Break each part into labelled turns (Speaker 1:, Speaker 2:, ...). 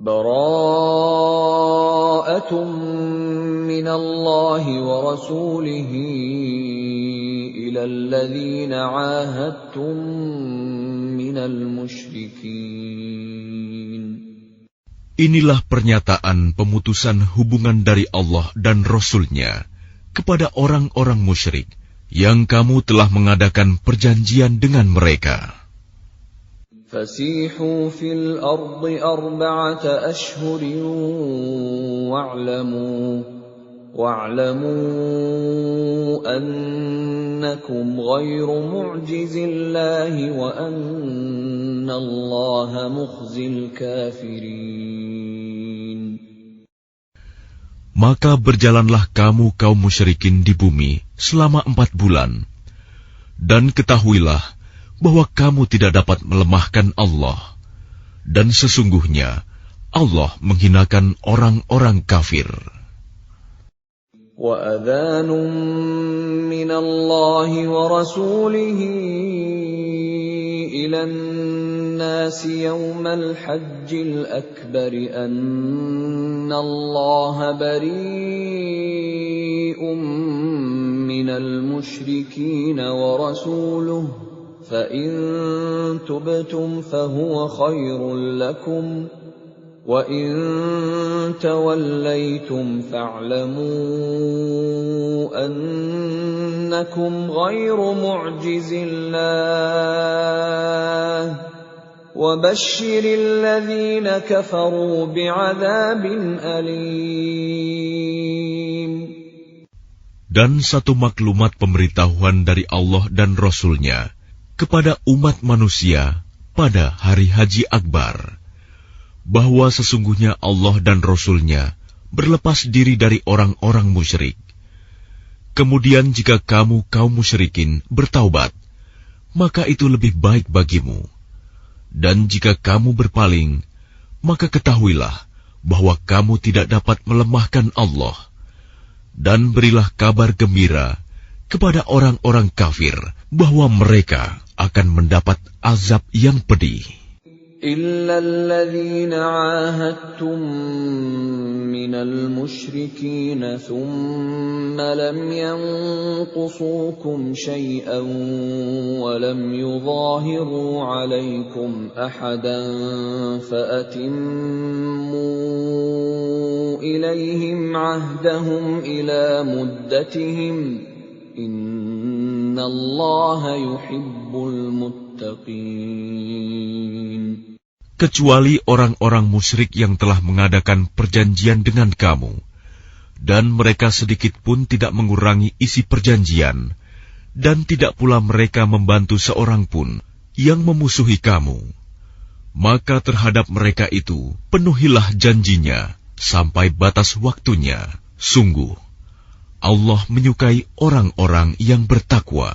Speaker 1: Bara'atun minallahi wa rasulihi ilal ladzina 'ahadtum minal musyrikin.
Speaker 2: Inilah pernyataan pemutusan hubungan dari Allah dan Rasul-Nya kepada orang-orang musyrik yang kamu telah mengadakan perjanjian dengan mereka.
Speaker 1: Fasihu fil ardi arba'ata ashhurin wa'lamu annakum ghairu mu'jizillahi wa annallaha mukhzil kafirin.
Speaker 2: Maka berjalanlah kamu kaum musyrikin di bumi selama 4 bulan, dan ketahuilah bahwa kamu tidak dapat melemahkan Allah, dan sesungguhnya Allah menghinakan orang-orang kafir.
Speaker 1: Wa adhanun minallahi wa rasulihi ilan nasi yawmal hajjil akbari anna Allah bari'un minal musyrikin wa rasuluhu فَإِن تُبْتُمْ فَهُوَ خَيْرٌ لَكُمْ وَإِن تَوَلَّيْتُمْ فَاعْلَمُوا أَنَّكُمْ غَيْرُ مُعْجِزِ اللَّهِ وَبَشِّرِ الَّذِينَ كَفَرُوا بِعَذَابٍ أَلِيمٍ.
Speaker 2: Dan satu maklumat pemberitahuan dari Allah dan Rasul-Nya kepada umat manusia pada hari Haji Akbar, bahwa sesungguhnya Allah dan Rasul-Nya berlepas diri dari orang-orang musyrik. Kemudian jika kamu kaum musyrikin bertaubat, maka itu lebih baik bagimu. Dan jika kamu berpaling, maka ketahuilah bahwa kamu tidak dapat melemahkan Allah. Dan berilah kabar gembira kepada orang-orang kafir bahwa mereka akan mendapat azab yang pedih.
Speaker 1: Illa alladhina 'ahadtum minal musyrikin thumma lam yanqusukum shay'an wa lam yudhahiru 'alaykum ahadan fa'atimmu ilayhim 'ahdahum ila muddatihim innallaha yuhibbul muttaqin.
Speaker 2: Kecuali orang-orang musyrik yang telah mengadakan perjanjian dengan kamu, dan mereka sedikit pun tidak mengurangi isi perjanjian, dan tidak pula mereka membantu seorang pun yang memusuhi kamu, maka terhadap mereka itu penuhilah janjinya sampai batas waktunya. Sungguh, Allah menyukai orang-orang yang bertakwa.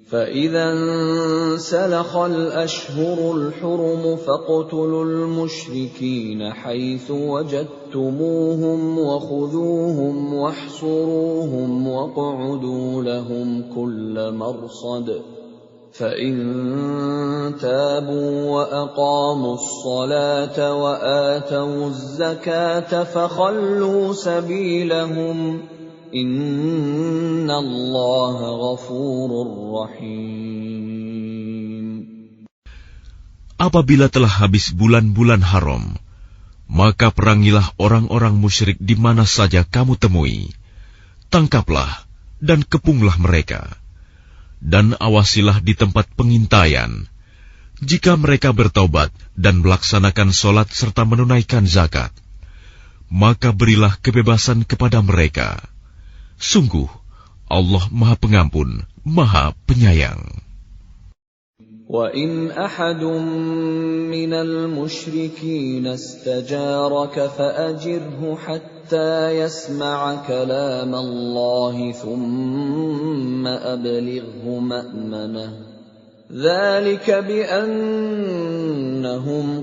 Speaker 1: فَإِذَا انْسَلَخَ الْأَشْهُرُ الْحُرُمُ فَاقْتُلُوا الْمُشْرِكِينَ حَيْثُ وَجَدتُّمُوهُمْ وَخُذُوهُمْ وَاحْصُرُوهُمْ وَاقْعُدُوا لَهُمْ كُلَّ مَرْصَدٍ فَإِن تَابُوا وَأَقَامُوا الصَّلَاةَ وَآتَوُا الزَّكَاةَ فَخَلُّوا سَبِيلَهُمْ Inna Allah ghafurur rahim.
Speaker 2: Apabila telah habis bulan-bulan haram, maka perangilah orang-orang musyrik di mana saja kamu temui. Tangkaplah dan kepunglah mereka. Dan awasilah di tempat pengintaian. Jika mereka bertaubat dan melaksanakan solat serta menunaikan zakat, maka berilah kebebasan kepada mereka. Sungguh, Allah Maha Pengampun, Maha Penyayang.
Speaker 1: وَإِنْ أَحَدٌ مِّنَ الْمُشْرِكِينَ اسْتَجَارَكَ فَأَجِرْهُ حَتَّى يَسْمَعَ كَلَامَ اللَّهِ ثُمَّ أَبْلِغْهُ مَأْمَنَهُ ذَلِكَ بِأَنَّهُمْ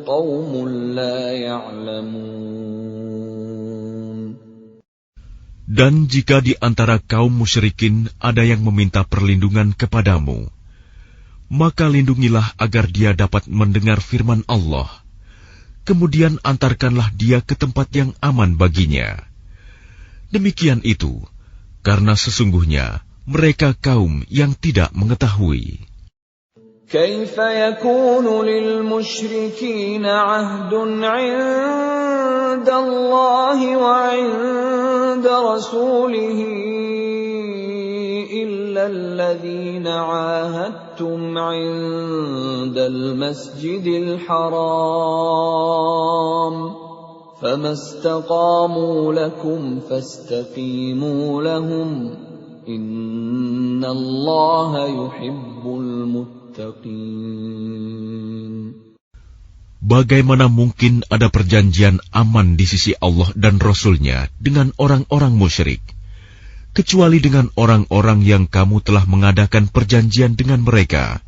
Speaker 1: قَوْمٌ لَّا يَعْلَمُونَ.
Speaker 2: Dan jika di antara kaum musyrikin ada yang meminta perlindungan kepadamu, maka lindungilah agar dia dapat mendengar firman Allah. kemudian antarkanlah dia ke tempat yang aman baginya. Demikian itu, karena sesungguhnya mereka kaum yang tidak mengetahui.
Speaker 1: كيف يكون للمشركين عهد عند الله وعند رسوله إلا الذين عاهدتم عند المسجد الحرام فما استقاموا لكم فاستقيموا لهم إن الله يحب المتقين.
Speaker 2: Bagaimana mungkin ada perjanjian aman di sisi Allah dan Rasul-Nya dengan orang-orang musyrik, kecuali dengan orang-orang yang kamu telah mengadakan perjanjian dengan mereka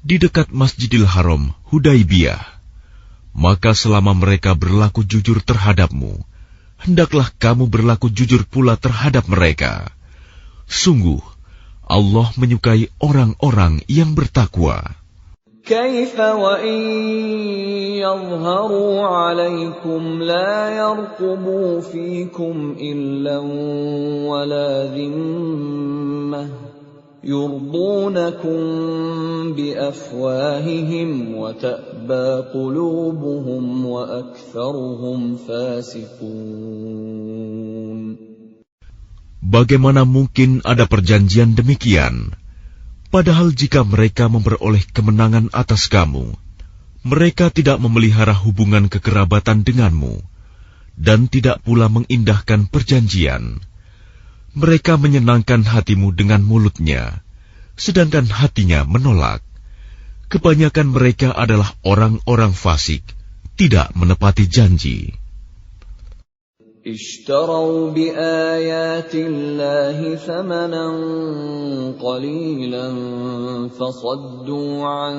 Speaker 2: di dekat Masjidil Haram, Hudaibiyah. Maka selama mereka berlaku jujur terhadapmu, hendaklah kamu berlaku jujur pula terhadap mereka. Sungguh, Allah menyukai orang-orang yang bertakwa.
Speaker 1: كيف وإن يظهروا عليكم لا يرقبوا فيكم إلا ولا ذمة يرضونكم بأفواههم وتأبى قلوبهم وأكثرهم فاسقون.
Speaker 2: Bagaimana mungkin ada perjanjian demikian? Padahal jika mereka memperoleh kemenangan atas kamu, mereka tidak memelihara hubungan kekerabatan denganmu, dan tidak pula mengindahkan perjanjian. Mereka menyenangkan hatimu dengan mulutnya, sedangkan hatinya menolak. Kebanyakan mereka adalah orang-orang fasik, tidak menepati janji.
Speaker 1: اشتروا بآيات الله ثمنا قليلا فصدوا عن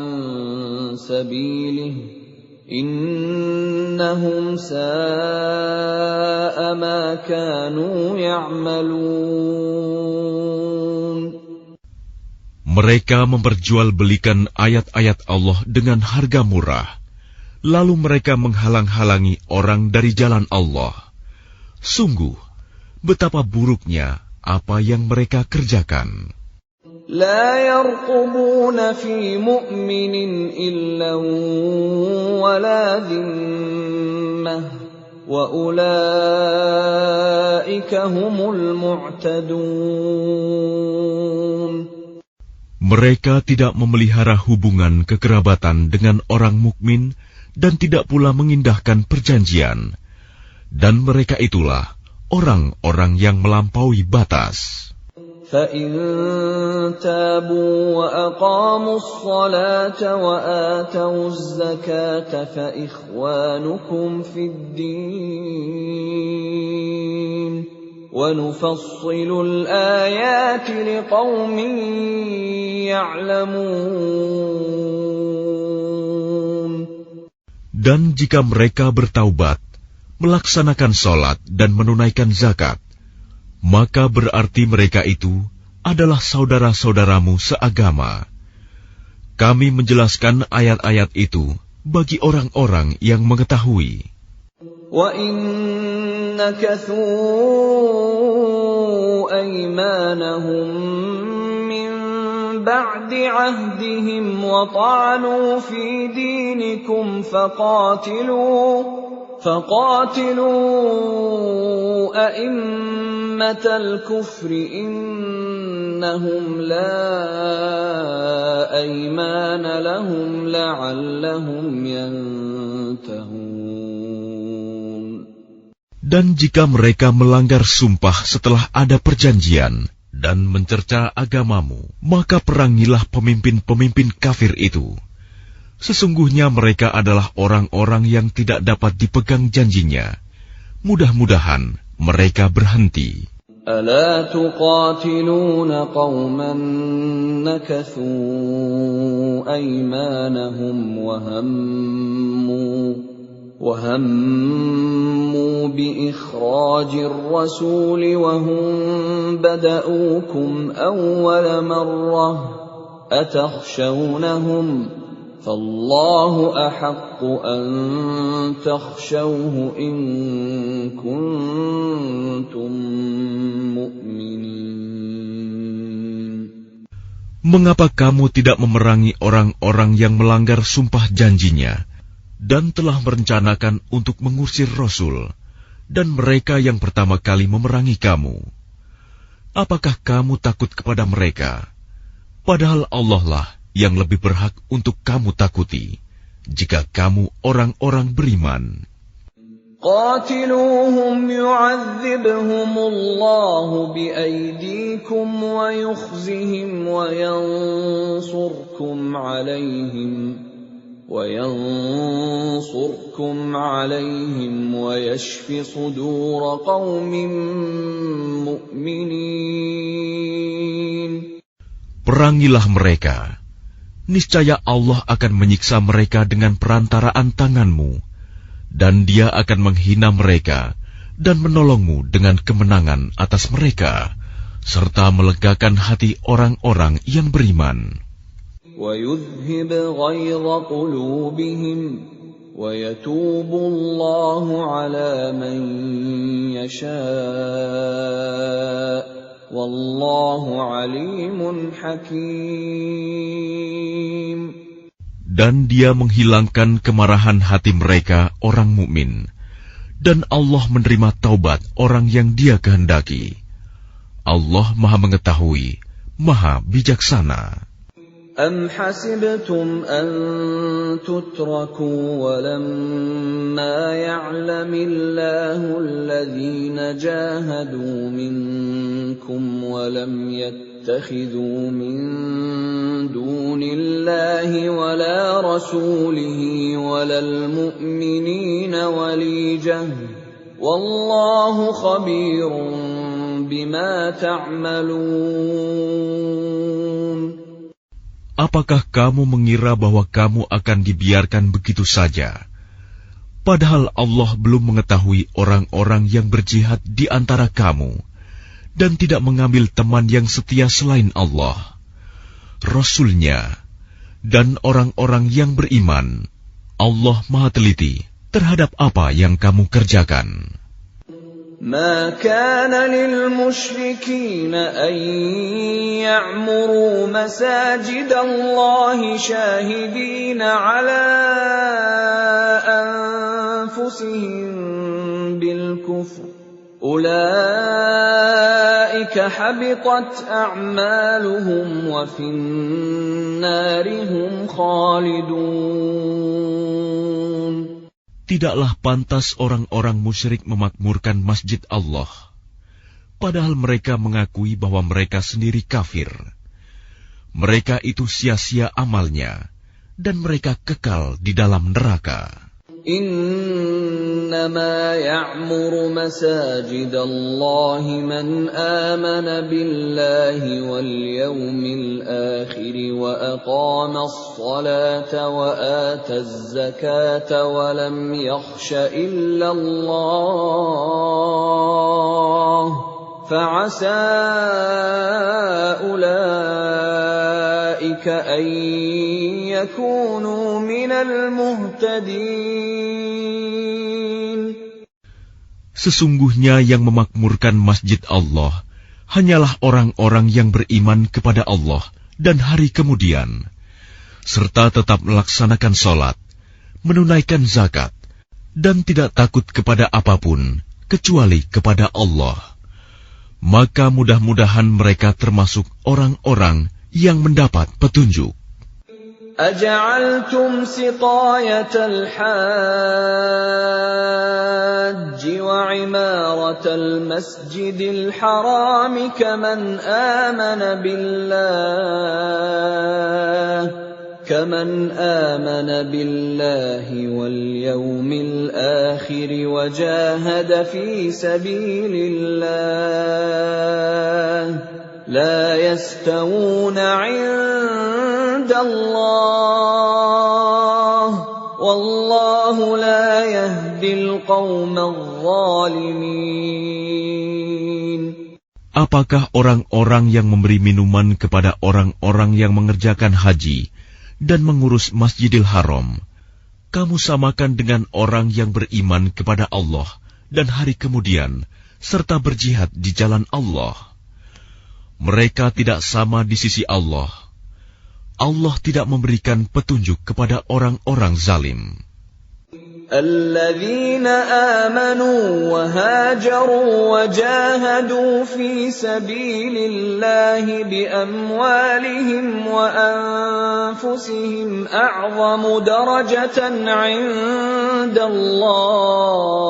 Speaker 1: سبيله إنهم ساء ما كانوا يعملون.
Speaker 2: Mereka memperjualbelikan ayat-ayat Allah dengan harga murah, lalu mereka menghalang-halangi orang dari jalan Allah. Sungguh, betapa buruknya apa yang mereka kerjakan.
Speaker 1: لا يرقبون في مؤمن إلا ولا ذمة وأولئك هم المعتدون.
Speaker 2: Mereka tidak memelihara hubungan kekerabatan dengan orang mukmin dan tidak pula mengindahkan perjanjian. Dan mereka itulah orang-orang yang melampaui batas.
Speaker 1: فَإِن تَابُوا وَأَقَامُوا الصَّلَاةَ وَآتَوُا الزَّكَاةَ فَإِخْوَانُكُمْ فِي الدِّينِ وَنُفَصِّلُ الْآيَاتِ لِقَوْمٍ يَعْلَمُونَ.
Speaker 2: Dan jika mereka bertaubat, melaksanakan sholat dan menunaikan zakat, maka berarti mereka itu adalah saudara-saudaramu seagama. Kami menjelaskan ayat-ayat itu bagi orang-orang yang mengetahui.
Speaker 1: وَإِن نَكَثُوا أَيْمَانَهُم مِّن بَعْدِ عَهْدِهِمْ وَطَعَنُوا فِي دِينِكُمْ فقاتلوا أئمة الكفر إنهم لا أيمان لهم لعلهم ينتهون.
Speaker 2: Dan jika mereka melanggar sumpah setelah ada perjanjian dan mencerca agamamu, maka perangilah pemimpin-pemimpin kafir itu. Sesungguhnya mereka adalah orang-orang yang tidak dapat dipegang janjinya. Mudah-mudahan mereka berhenti.
Speaker 1: ألا تقاتلون قوما نكثوا أيمانهم وهموا بإخراج الرسول وهم بدؤوكم أول مرة أتخشونهم فالله أحق أن تخشوه إن كنتم مؤمنين.
Speaker 2: Mengapa kamu tidak memerangi orang-orang yang melanggar sumpah janjinya dan telah merencanakan untuk mengusir Rasul dan mereka yang pertama kali memerangi kamu? Apakah kamu takut kepada mereka? Padahal Allah lah yang lebih berhak untuk kamu takuti, jika kamu orang-orang beriman.
Speaker 1: قاتلوهم يعذبهم الله بأيديكم ويخزهم وينصركم عليهم ويشف صدور قوم مؤمنين.
Speaker 2: Perangilah mereka. Niscaya Allah akan menyiksa mereka dengan perantaraan tanganmu, dan Dia akan menghina mereka dan menolongmu dengan kemenangan atas mereka, serta melegakan hati orang-orang yang beriman.
Speaker 1: وَيُذْهِبْ غَيْظَ قُلُوبِهِمْ وَيَتُوبُ اللَّهُ عَلَى مَن يَشَاءُ Wallahu alimun hakim.
Speaker 2: Dan Dia menghilangkan kemarahan hati mereka orang mukmin, dan Allah menerima taubat orang yang Dia kehendaki. Allah Maha mengetahui, Maha bijaksana.
Speaker 1: Am hasibtum an tutraku walamma ya'lamillahu alladhina jahadu minkum walam yattakhidhu min dunillahi wala rasulihi walal mu'minina walijah wallahu khabirun bima ta'malun.
Speaker 2: Apakah kamu mengira bahwa kamu akan dibiarkan begitu saja? Padahal Allah belum mengetahui orang-orang yang berjihad di antara kamu, dan tidak mengambil teman yang setia selain Allah, Rasul-Nya, dan orang-orang yang beriman. Allah Maha teliti terhadap apa yang kamu kerjakan.
Speaker 1: ما كان للمشركين أن يعمروا مساجد الله شاهدين على أنفسهم بالكفر أولئك حبطت أعمالهم وفي النار هم خالدون.
Speaker 2: Tidaklah pantas orang-orang musyrik memakmurkan masjid Allah, padahal mereka mengakui bahwa mereka sendiri kafir. Mereka itu sia-sia amalnya, dan mereka kekal di dalam neraka.
Speaker 1: إنما يعمر مساجد الله من آمن بالله واليوم الآخر وأقام الصلاة وآتى الزكاة ولم يخش إلا الله فعسى أولئك أن يكونوا من المهتدين.
Speaker 2: Sesungguhnya yang memakmurkan masjid Allah hanyalah orang-orang yang beriman kepada Allah dan hari kemudian, serta tetap melaksanakan sholat, menunaikan zakat, dan tidak takut kepada apapun kecuali kepada Allah. Maka mudah-mudahan mereka termasuk orang-orang yang mendapat petunjuk.
Speaker 1: أجعلتم سقاية الحاج وعمارة المسجد الحرام كمن آمن بالله واليوم الآخر وجاهد في سبيل الله لا يستوون عند الله والله لا يهدي القوم الظالمين.
Speaker 2: Apakah orang-orang yang memberi minuman kepada orang-orang yang mengerjakan haji dan mengurus Masjidil Haram, kamu samakan dengan orang yang beriman kepada Allah dan hari kemudian, serta berjihad di jalan Allah. Mereka tidak sama di sisi Allah. Allah tidak memberikan petunjuk kepada orang-orang zalim.
Speaker 1: الذين آمنوا وهاجروا وجاهدوا في سبيل الله بأموالهم وأنفسهم أعظم درجة عند الله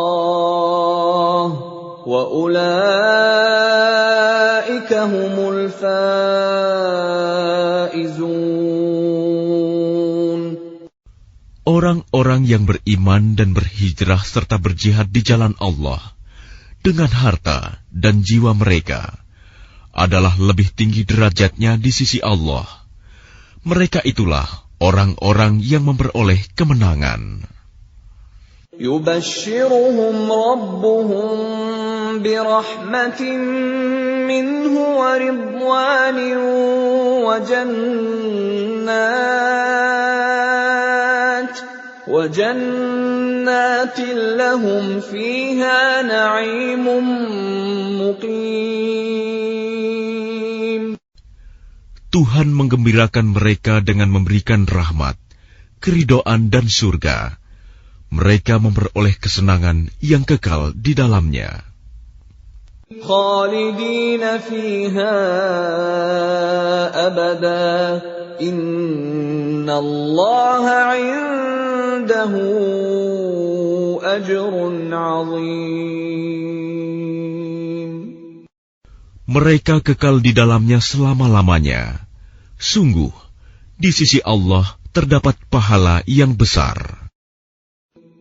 Speaker 1: وأولئك هم الفائزون.
Speaker 2: Orang-orang yang beriman dan berhijrah serta berjihad di jalan Allah dengan harta dan jiwa mereka adalah lebih tinggi derajatnya di sisi Allah. Mereka itulah orang-orang yang memperoleh kemenangan.
Speaker 1: يبشرهم ربهم برحمة منه ورضوان وجنات لهم فيها نعيم مقيم.
Speaker 2: Tuhan menggembirakan mereka dengan memberikan rahmat, keridhaan dan surga. Mereka memperoleh kesenangan yang kekal di dalamnya.
Speaker 1: خالدين فيها أبدا إن الله عنده أجر عظيم.
Speaker 2: Mereka kekal di dalamnya selama-lamanya. Sungguh, di sisi Allah terdapat pahala yang besar.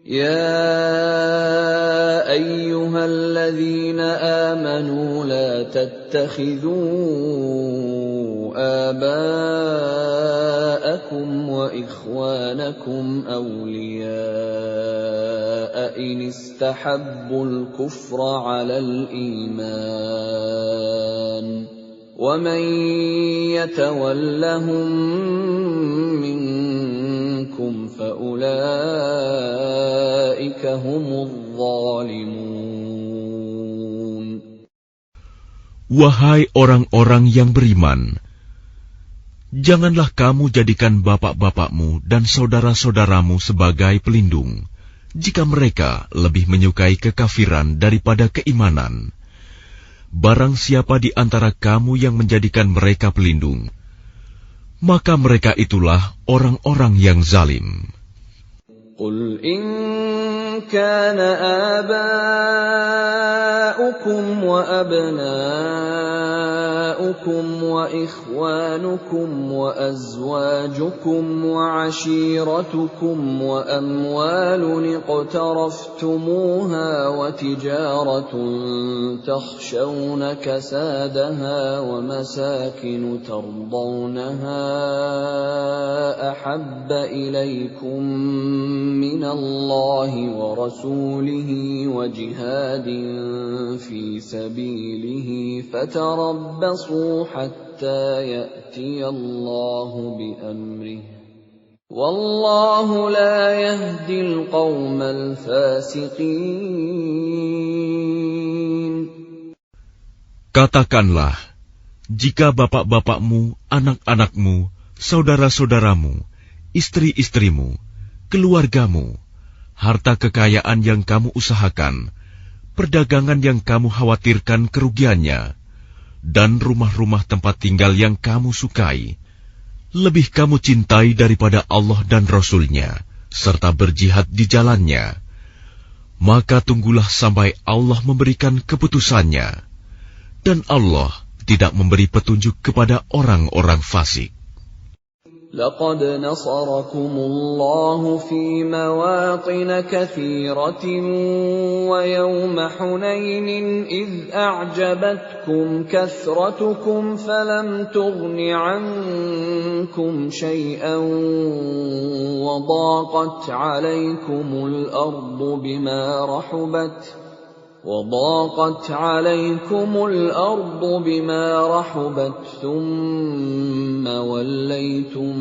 Speaker 1: يا أيها الذين آمنوا لا تتخذوا آباءكم وإخوانكم أولياء إن استحبوا الكفر على الإيمان ومن يتولهم منكم فأولئك هم الظالمون.
Speaker 2: Wahai orang-orang yang beriman, janganlah kamu jadikan bapak-bapakmu dan saudara-saudaramu sebagai pelindung, jika mereka lebih menyukai kekafiran daripada keimanan. Barang siapa di antara kamu yang menjadikan mereka pelindung, maka mereka itulah orang-orang yang zalim.
Speaker 1: قل إن كان آباؤكم وأبناؤكم وإخوانكم وأزواجكم وعشيرتكم وأموال اقترفتموها وتجارة تخشون كسادها ومساكن ترضونها أحب إليكم من الله ورسوله وجهاد في سبيله فتربصوا حتى يأتي الله بأمره والله لا يهدي القوم الفاسقين.
Speaker 2: Katakanlah, jika bapak-bapakmu, anak-anakmu, saudara-saudaramu, istri-istrimu, keluargamu, harta kekayaan yang kamu usahakan, perdagangan yang kamu khawatirkan kerugiannya, dan rumah-rumah tempat tinggal yang kamu sukai, lebih kamu cintai daripada Allah dan Rasul-Nya, serta berjihad di jalannya, maka tunggulah sampai Allah memberikan keputusannya, dan Allah tidak memberi petunjuk kepada orang-orang fasik.
Speaker 1: لقد نصركم الله في مواطن كثيرة ويوم حنين إذ أعجبتكم كثرتكم فلم تغن عنكم شيئا وضاقت عليكم الأرض بما رحبت وضاقت عليكم الأرض بما رحبت ثم وليتم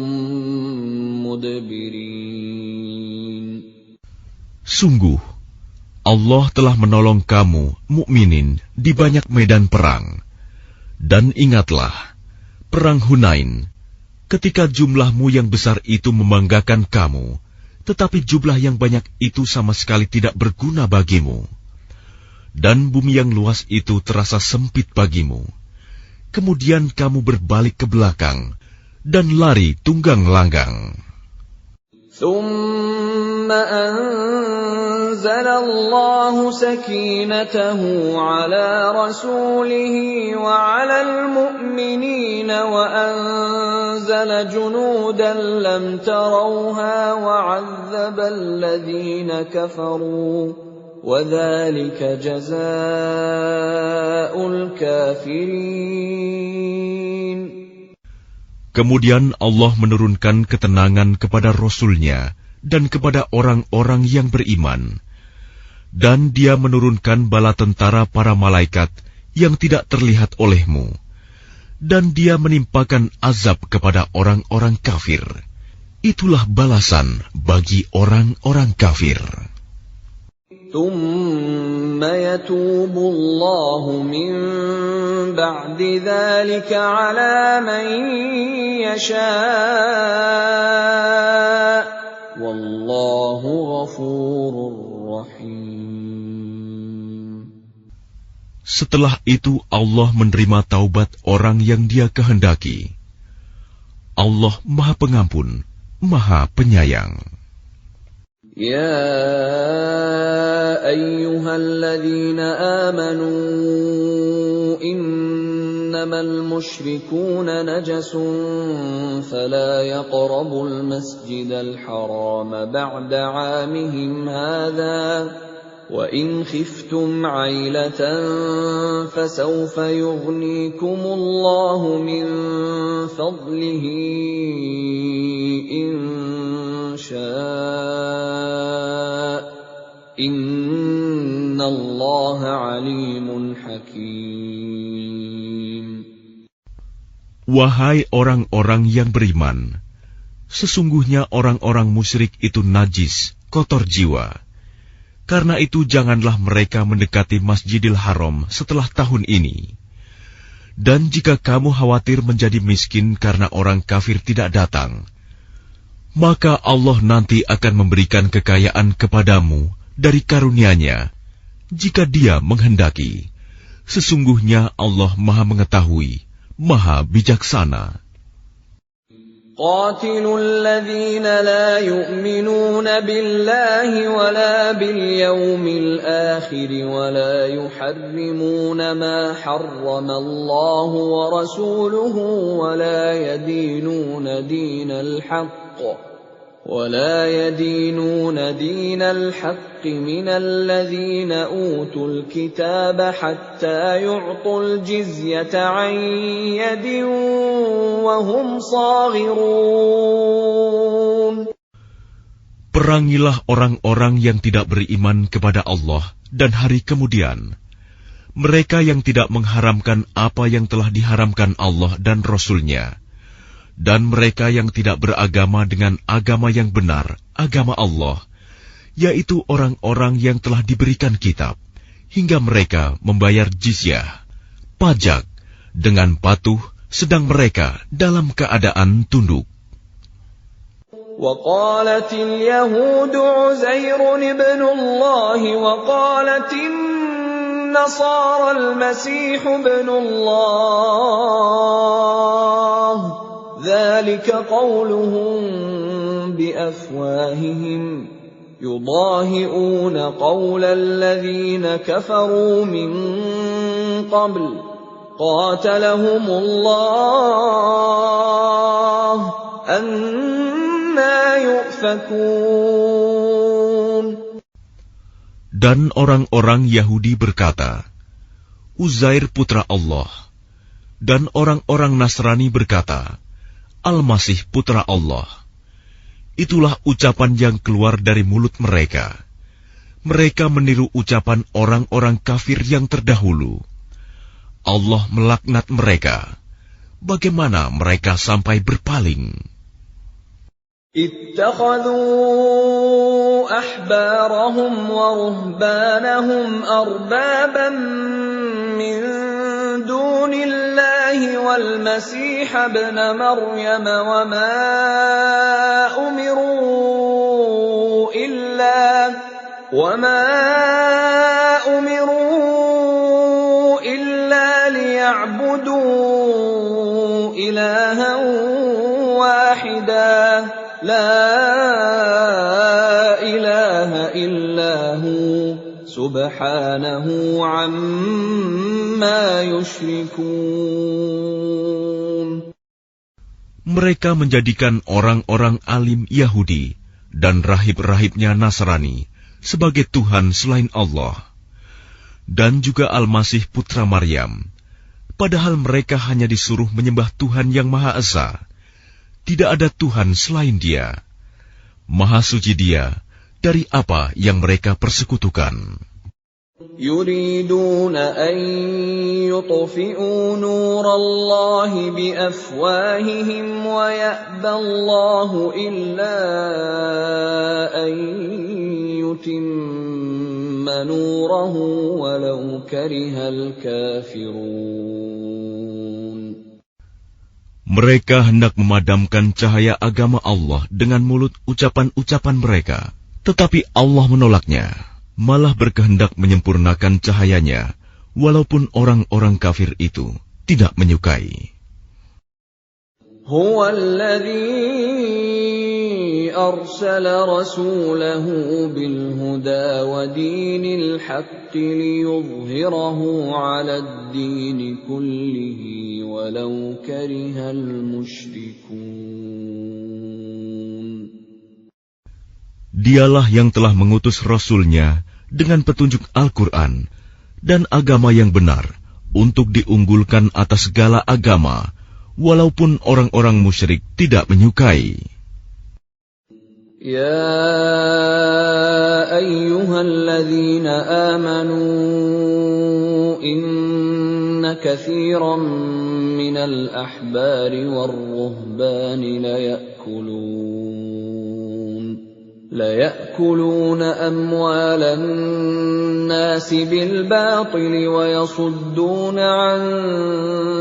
Speaker 1: مدبرين.
Speaker 2: Sungguh, Allah telah menolong kamu, mukminin, di banyak medan perang. Dan ingatlah, perang Hunain, ketika jumlahmu yang besar itu membanggakan kamu, tetapi jumlah yang banyak itu sama sekali tidak berguna bagimu. Dan bumi yang luas itu terasa sempit bagimu. Kemudian kamu berbalik ke belakang dan lari tunggang langgang.
Speaker 1: ثُمَّ أَنزَلَ اللَّهُ سَكِينَتَهُ عَلَى رَسُولِهِ وَعَلَى الْمُؤْمِنِينَ وَأَنزَلَ جُنُودًا لَّمْ تَرَوْهَا وَعَذَّبَ الَّذِينَ كَفَرُوا وَذَلِكَ جَزَاءُ الْكَافِرِينَ.
Speaker 2: Kemudian Allah menurunkan ketenangan kepada Rasul-Nya dan kepada orang-orang yang beriman. Dan Dia menurunkan bala tentara para malaikat yang tidak terlihat olehmu. Dan Dia menimpakan azab kepada orang-orang kafir. Itulah balasan bagi orang-orang kafir.
Speaker 1: ثُمَّ يَتُوبُ اللَّهُ مِن بَعْدِ ذَلِكَ عَلَىٰ مَن يَشَاءُ وَاللَّهُ غَفُورٌ رَّحِيمٌ.
Speaker 2: Setelah itu Allah menerima taubat orang yang Dia kehendaki. Allah Maha Pengampun, Maha Penyayang.
Speaker 1: يا أيها الذين آمنوا إنما المشركون نجس فلا يقربوا المسجد الحرام بعد عامهم هذا وإن خفتم عيلة فسوف يغنيكم الله من فضله إن شاء إن الله عليم حكيم.
Speaker 2: Wahai orang-orang yang beriman, sesungguhnya orang-orang musyrik itu najis, kotor jiwa. Karena itu janganlah mereka mendekati Masjidil Haram setelah tahun ini. Dan jika kamu khawatir menjadi miskin karena orang kafir tidak datang, maka Allah nanti akan memberikan kekayaan kepadamu dari karunia-Nya, jika Dia menghendaki. Sesungguhnya Allah Maha Mengetahui, Maha Bijaksana.
Speaker 1: قاتلوا الذين لا يؤمنون بالله ولا باليوم الآخر ولا يحرمون ما حرم الله ورسوله ولا يدينون دين الحق من الذين أوتوا الكتاب حتى يعطوا الجزية عن يد وهم صاغرون.
Speaker 2: Perangilah orang-orang yang tidak beriman kepada Allah dan hari kemudian. Mereka yang tidak mengharamkan apa yang telah diharamkan Allah dan Rasul-Nya. Dan mereka yang tidak beragama dengan agama yang benar, agama Allah, yaitu orang-orang yang telah diberikan kitab, hingga mereka membayar jizyah, pajak, dengan patuh, sedang mereka dalam keadaan tunduk.
Speaker 1: وقالت اليهود عزير ابن الله وقالت النصارى المسيح ابن الله ذلك قولهم بأفواههم يضاهئون قول الذين كفروا من قبل قاتلهم الله أنى يؤفكون.
Speaker 2: Dan orang-orang Yahudi berkata, Uzair putra Allah. Dan orang-orang Nasrani berkata, Al-Masih putra Allah. Itulah ucapan yang keluar dari mulut mereka. Mereka meniru ucapan orang-orang kafir yang terdahulu. Allah melaknat mereka. Bagaimana mereka sampai berpaling?
Speaker 1: اتخذوا أحبارهم ورهبانهم أربابا من دون الله والمسيح ابن مريم وما أمروا إلا ليعبدوا إلها واحدا لا إله إلا هو سبحانه عما يشركون.
Speaker 2: Mereka menjadikan orang-orang alim Yahudi dan rahib-rahibnya Nasrani sebagai Tuhan selain Allah, dan juga Al-Masih putra Maryam, padahal mereka hanya disuruh menyembah Tuhan yang Maha Esa. Tidak ada Tuhan selain Dia. Maha suci Dia dari apa yang mereka persekutukan.
Speaker 1: يريدون أن يطفئوا نور الله بأفواههم ويأبى الله إلا أن يتم نوره ولو كره الكافرون.
Speaker 2: Mereka hendak memadamkan cahaya agama Allah dengan mulut ucapan-ucapan mereka, tetapi Allah menolaknya, malah berkehendak menyempurnakan cahayanya, walaupun orang-orang kafir itu tidak menyukai.
Speaker 1: هو الذي أرسل رسوله بالهدى ودين الحق ليظهره على الدين كله ولو كره المشركون.
Speaker 2: Dialah yang telah mengutus Rasul-Nya dengan petunjuk Al-Quran dan agama yang benar untuk diunggulkan atas segala agama, walaupun orang-orang musyrik tidak menyukai.
Speaker 1: Ya ayyuhalladzina amanu inna katsiran minal ahbari war-ruhbani ليأكلون أموال الناس بالباطل ويصدون عن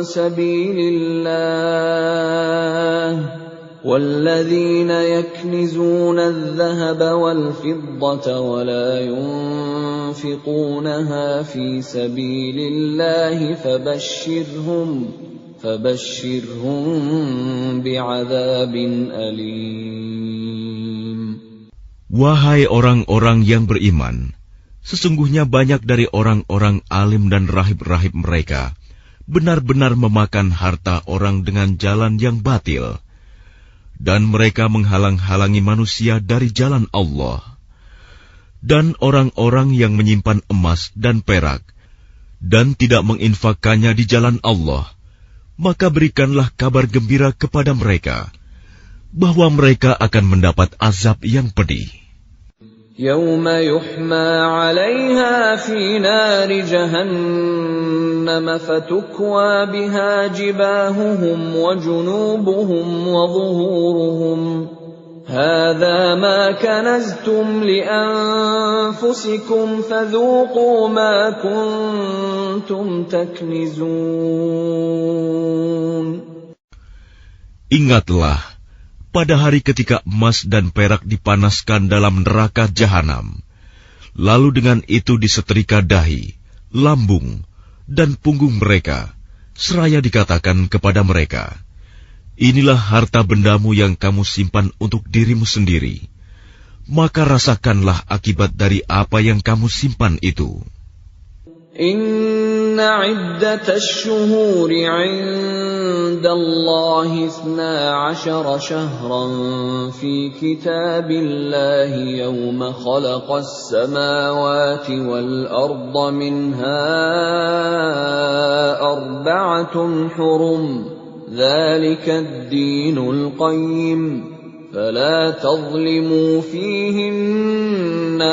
Speaker 1: سبيل الله والذين يكنزون الذهب والفضة ولا ينفقونها في سبيل الله فبشرهم بعذاب أليم.
Speaker 2: Wahai orang-orang yang beriman, sesungguhnya banyak dari orang-orang alim dan rahib-rahib mereka benar-benar memakan harta orang dengan jalan yang batil, dan mereka menghalang-halangi manusia dari jalan Allah. Dan orang-orang yang menyimpan emas dan perak dan tidak menginfakkannya di jalan Allah, maka berikanlah kabar gembira kepada mereka bahwa mereka akan mendapat azab yang pedih.
Speaker 1: Yauma yuhma 'alaiha fi nari jahannam fatukwa biha jibahuhum wa junubuhum wa zuhuruhum hadza ma kanaztum li anfusikum fadhuqu ma kuntum taknizun.
Speaker 2: Ingatlah pada hari ketika emas dan perak dipanaskan dalam neraka jahanam, lalu dengan itu disetrika dahi, lambung, dan punggung mereka, seraya dikatakan kepada mereka, inilah harta bendamu yang kamu simpan untuk dirimu sendiri, maka rasakanlah akibat dari apa yang kamu simpan itu.
Speaker 1: Inna iddatash shuhuri 'indallahi 12 shahran fi kitabillahi yawma khalaqas samawati wal arda minha arba'atun hurum dhalika ad-dinul qayyim fala tadhlimu fihinna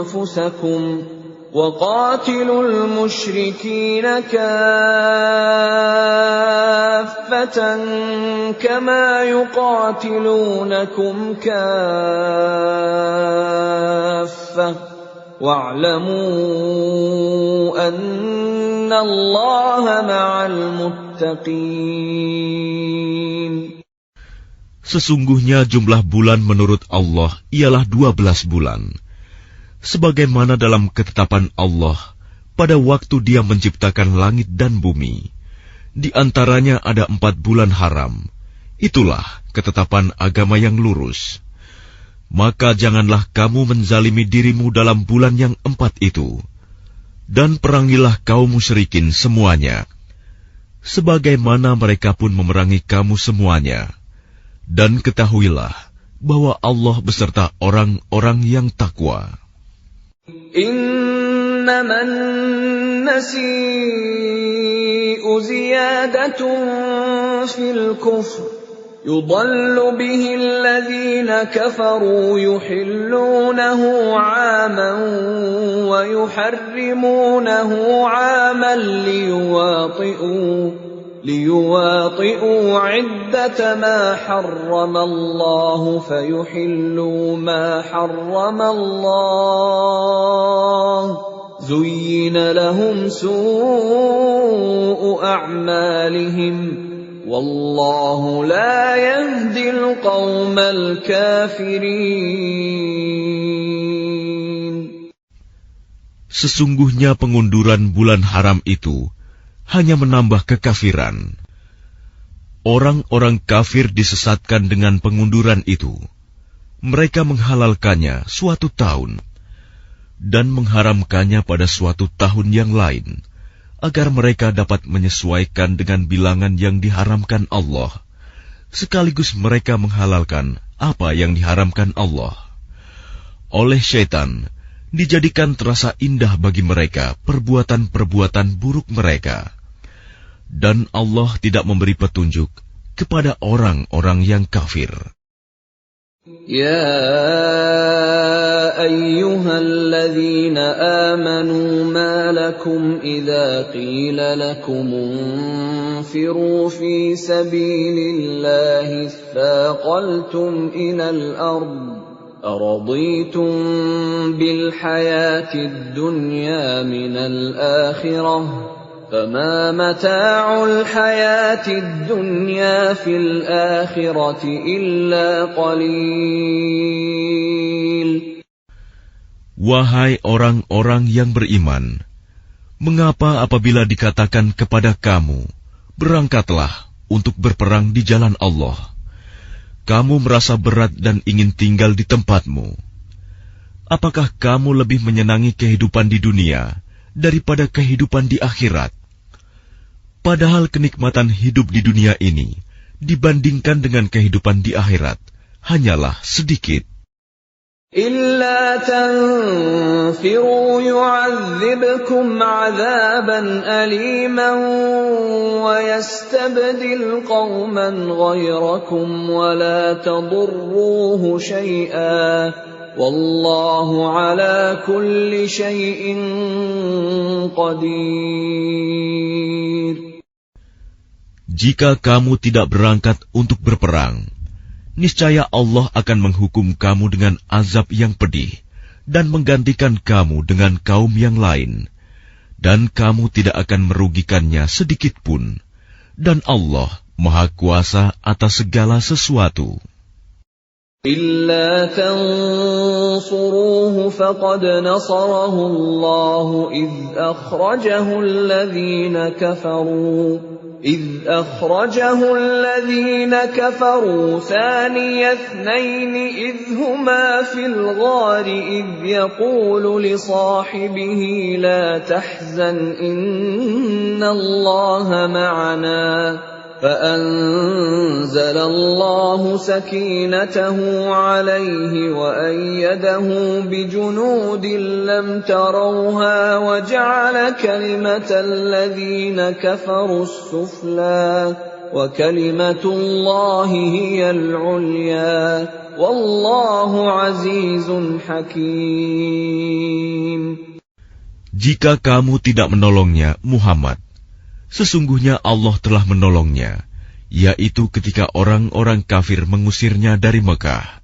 Speaker 1: أنفسكم وقاتلوا المشركين كافة كما يقاتلونكم كافة واعلموا أن الله مع المتقين.
Speaker 2: Sesungguhnya jumlah bulan menurut Allah ialah 12 bulan. Sebagaimana dalam ketetapan Allah pada waktu Dia menciptakan langit dan bumi. Di antaranya ada 4 bulan haram. Itulah ketetapan agama yang lurus. Maka janganlah kamu menzalimi dirimu dalam bulan yang 4 itu. Dan perangilah kaum musyrikin semuanya. Sebagaimana mereka pun memerangi kamu semuanya. Dan ketahuilah bahwa Allah beserta orang-orang yang takwa.
Speaker 1: Innaman nasi'u ziyadatun fil kufr yudallu bihi alladhina kafaru yuhillunahu 'aman wa yuharrimunahu 'aman ليواطئوا عدة ما حرم الله فيحلوا ما حرم الله زين لهم سوء أعمالهم والله لا يهدي القوم الكافرين.
Speaker 2: Sesungguhnya pengunduran bulan haram itu hanya menambah kekafiran. Orang-orang kafir disesatkan dengan pengunduran itu. Mereka menghalalkannya suatu tahun dan mengharamkannya pada suatu tahun yang lain, agar mereka dapat menyesuaikan dengan bilangan yang diharamkan Allah, sekaligus mereka menghalalkan apa yang diharamkan Allah. Oleh syaitan, dijadikan terasa indah bagi mereka perbuatan-perbuatan buruk mereka. Dan Allah tidak memberi petunjuk kepada orang-orang yang kafir.
Speaker 1: Ya ayyuhalladzina amanu ma lakum idza qila lakum unfiru fi sabilillahi thaqaltum ilal ard أرضيتم بالحياة الدنيا من الآخرة فما متاع الحياة الدنيا في الآخرة إلا قليل.
Speaker 2: Wahai orang-orang yang beriman, mengapa apabila dikatakan kepada kamu, berangkatlah untuk berperang di jalan Allah, kamu merasa berat dan ingin tinggal di tempatmu? Apakah kamu lebih menyenangi kehidupan di dunia daripada kehidupan di akhirat? Padahal kenikmatan hidup di dunia ini dibandingkan dengan kehidupan di akhirat hanyalah sedikit.
Speaker 1: إلا تنفروا يعذبكم عذابا أليما ويستبدل قوما غيركم ولا تضروه شيئا والله على كل شيء قدير.
Speaker 2: Jika kamu tidak berangkat untuk berperang, niscaya Allah akan menghukum kamu dengan azab yang pedih dan menggantikan kamu dengan kaum yang lain, dan kamu tidak akan merugikannya sedikit pun, dan Allah Maha Kuasa atas segala sesuatu.
Speaker 1: إلا تنصروه فقد نصره الله إذ أخرجه الذين كفروا ثاني اثنين إذ هما في الغار إذ يقول لصاحبه لا تحزن إن الله معنا فأنزل الله سكينته عليه وأيده بجنود لم تروها وجعل كلمة الذين كفروا السفلى وكلمة الله هي العليا wallahu azizun hakim.
Speaker 2: Jika kamu tidak menolongnya, Muhammad, sesungguhnya Allah telah menolongnya, yaitu ketika orang-orang kafir mengusirnya dari Mekah.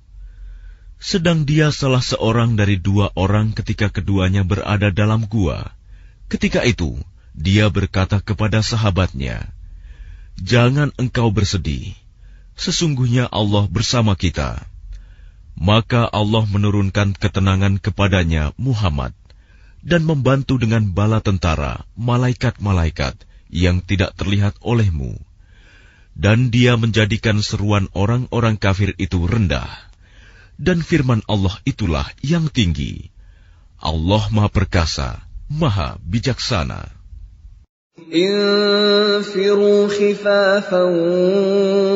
Speaker 2: Sedang dia salah seorang dari 2 orang ketika keduanya berada dalam gua. Ketika itu, dia berkata kepada sahabatnya, "Jangan engkau bersedih, sesungguhnya Allah bersama kita." Maka Allah menurunkan ketenangan kepadanya, Muhammad, dan membantu dengan bala tentara, malaikat-malaikat yang tidak terlihat olehmu. Dan dia menjadikan seruan orang-orang kafir itu rendah. Dan firman Allah itulah yang tinggi. Allah Maha Perkasa, Maha Bijaksana.
Speaker 1: انفروا خفافا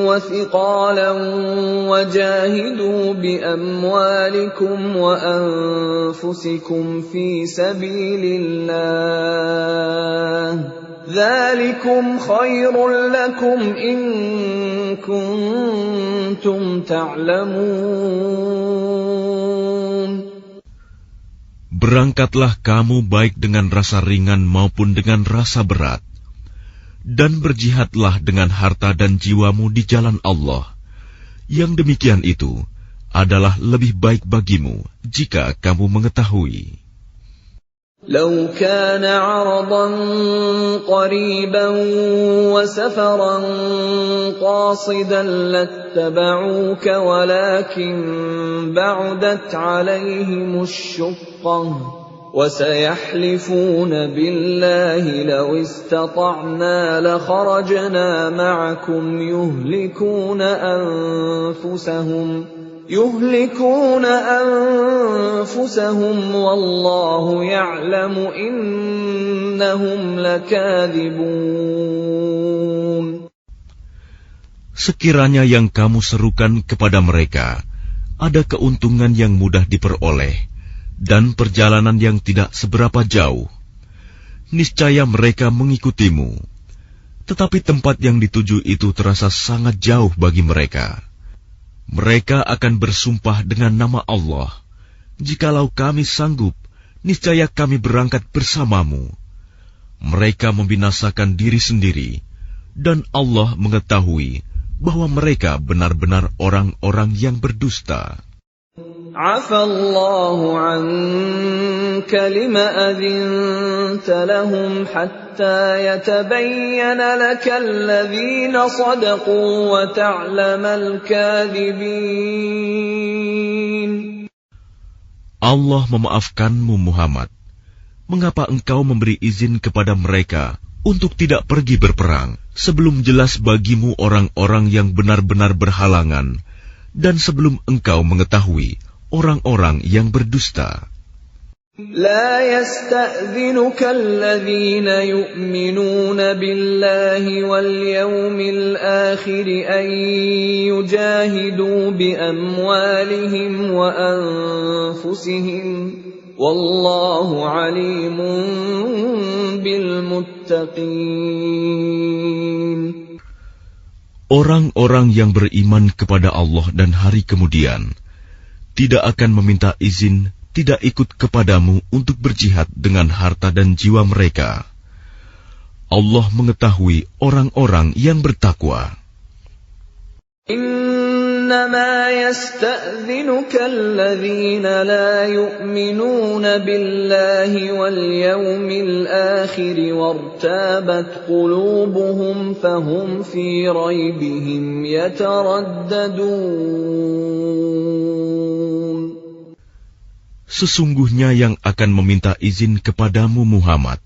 Speaker 1: وثقالا وجاهدوا بأموالكم وأنفسكم في سبيل الله ذلكم خير لكم إن كنتم تعلمون.
Speaker 2: Berangkatlah kamu baik dengan rasa ringan maupun dengan rasa berat, dan berjihadlah dengan harta dan jiwamu di jalan Allah. Yang demikian itu adalah lebih baik bagimu jika kamu mengetahui.
Speaker 1: لو كان عرضا قريبا وسفرا قاصدا لاتبعوك ولكن بعدت عليهم الشقة وسيحلفون بالله لو استطعنا لخرجنا معكم يهلكون أنفسهم والله يعلم إنهم لكاذبون.
Speaker 2: Sekiranya yang kamu serukan kepada mereka ada keuntungan yang mudah diperoleh dan perjalanan yang tidak seberapa jauh, niscaya mereka mengikutimu. Tetapi tempat yang dituju itu terasa sangat jauh bagi mereka. Mereka akan bersumpah dengan nama Allah, "Jikalau kami sanggup, niscaya kami berangkat bersamamu." Mereka membinasakan diri sendiri, dan Allah mengetahui bahwa mereka benar-benar orang-orang yang berdusta.
Speaker 1: Afallahu anka lima adhinta lahum hatta yatabayyana laka alladhina sadaqu wa ta'lamal kadhibin.
Speaker 2: Allah memaafkanmu, Muhammad. Mengapa engkau memberi izin kepada mereka untuk tidak pergi berperang sebelum jelas bagimu orang-orang yang benar-benar berhalangan dan sebelum engkau mengetahui orang-orang yang berdusta?
Speaker 1: لا يستأذنك الذين يؤمنون بالله واليوم الآخر أن يجاهدوا بأموالهم وأنفسهم والله عليم بالمتقين.
Speaker 2: Orang-orang yang beriman kepada Allah dan hari kemudian tidak akan meminta izin, tidak ikut kepadamu untuk berjihad dengan harta dan jiwa mereka. Allah mengetahui orang-orang yang bertakwa.
Speaker 1: إنما يستأذنك الذين لا يؤمنون بالله واليوم الآخر وارتابت قلوبهم فهم في ريبهم يترددون.
Speaker 2: Sesungguhnya yang akan meminta izin kepadamu, Muhammad,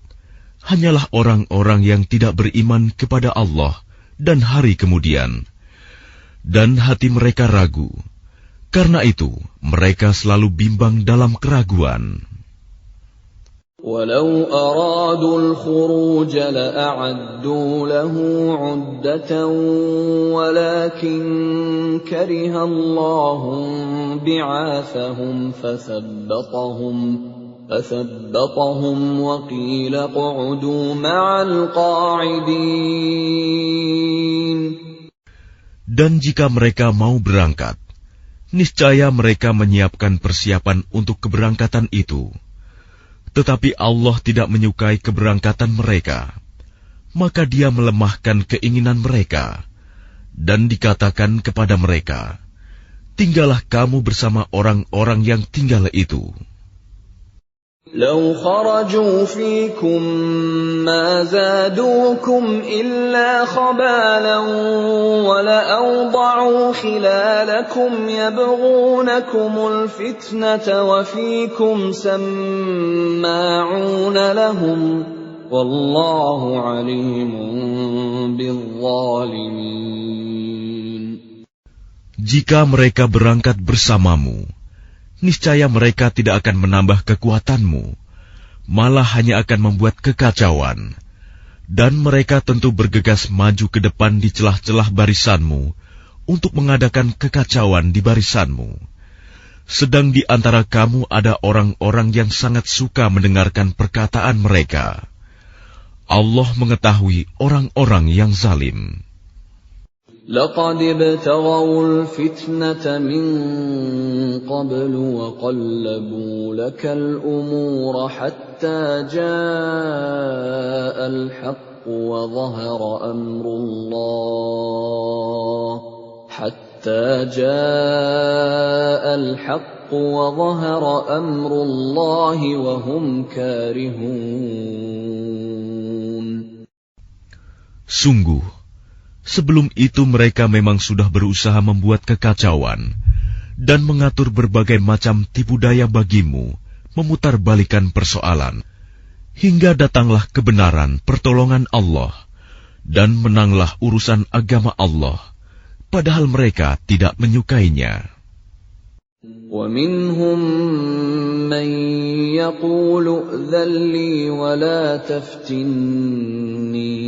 Speaker 2: hanyalah orang-orang yang tidak beriman kepada Allah dan hari kemudian, dan hati mereka ragu. Karena itu, mereka selalu bimbang dalam keraguan.
Speaker 1: ولو أرادوا الخروج لأعدوا له عدة ولكن كره الله بعاثهم فثبطهم وقيل اقعدوا مع القاعدين.
Speaker 2: Dan jika mereka mau berangkat, niscaya mereka menyiapkan persiapan untuk keberangkatan itu. Tetapi Allah tidak menyukai keberangkatan mereka, maka Dia melemahkan keinginan mereka, dan dikatakan kepada mereka, tinggallah kamu bersama orang-orang yang tinggal itu.
Speaker 1: لو خرجوا فيكم ما زادوكم إلا خبالا ولأوضعوا خلالكم يبغونكم الفتنة وفيكم سماعون لهم والله عليم بالظالمين.
Speaker 2: Jika mereka berangkat bersamamu, niscaya mereka tidak akan menambah kekuatanmu, malah hanya akan membuat kekacauan. Dan mereka tentu bergegas maju ke depan di celah-celah barisanmu untuk mengadakan kekacauan di barisanmu. Sedang di antara kamu ada orang-orang yang sangat suka mendengarkan perkataan mereka. Allah mengetahui orang-orang yang zalim.
Speaker 1: لقد ابتغوا الفتنة من قبل وقلبوا لك الأمور حتى جاء الحق وظهر أمر الله وهم كارهون.
Speaker 2: Sungguh, sebelum itu mereka memang sudah berusaha membuat kekacauan dan mengatur berbagai macam tipu daya bagimu, memutarbalikan persoalan, hingga datanglah kebenaran pertolongan Allah, dan menanglah urusan agama Allah, padahal mereka tidak menyukainya.
Speaker 1: وَمِنْهُمْ مَنْ يَقُولُ ائْذَنْ لِي وَلَا تَفْتِنِّي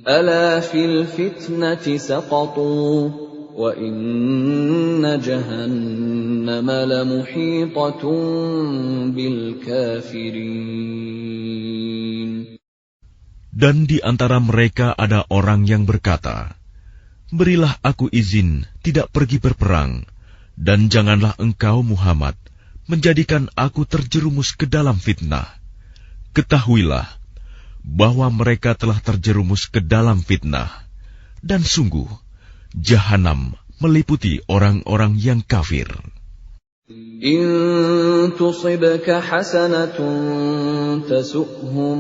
Speaker 1: ألا في الفتنة سقطوا وإن جهنم لمحيطة بالكافرين.
Speaker 2: Dan di antara mereka ada orang yang berkata, berilah aku izin tidak pergi berperang, dan janganlah engkau Muhammad menjadikan aku terjerumus ke dalam fitnah. Ketahuilah bahwa mereka telah terjerumus ke dalam fitnah, dan sungguh Jahanam meliputi orang-orang yang kafir.
Speaker 1: In tusibka hasanatun tasu'hum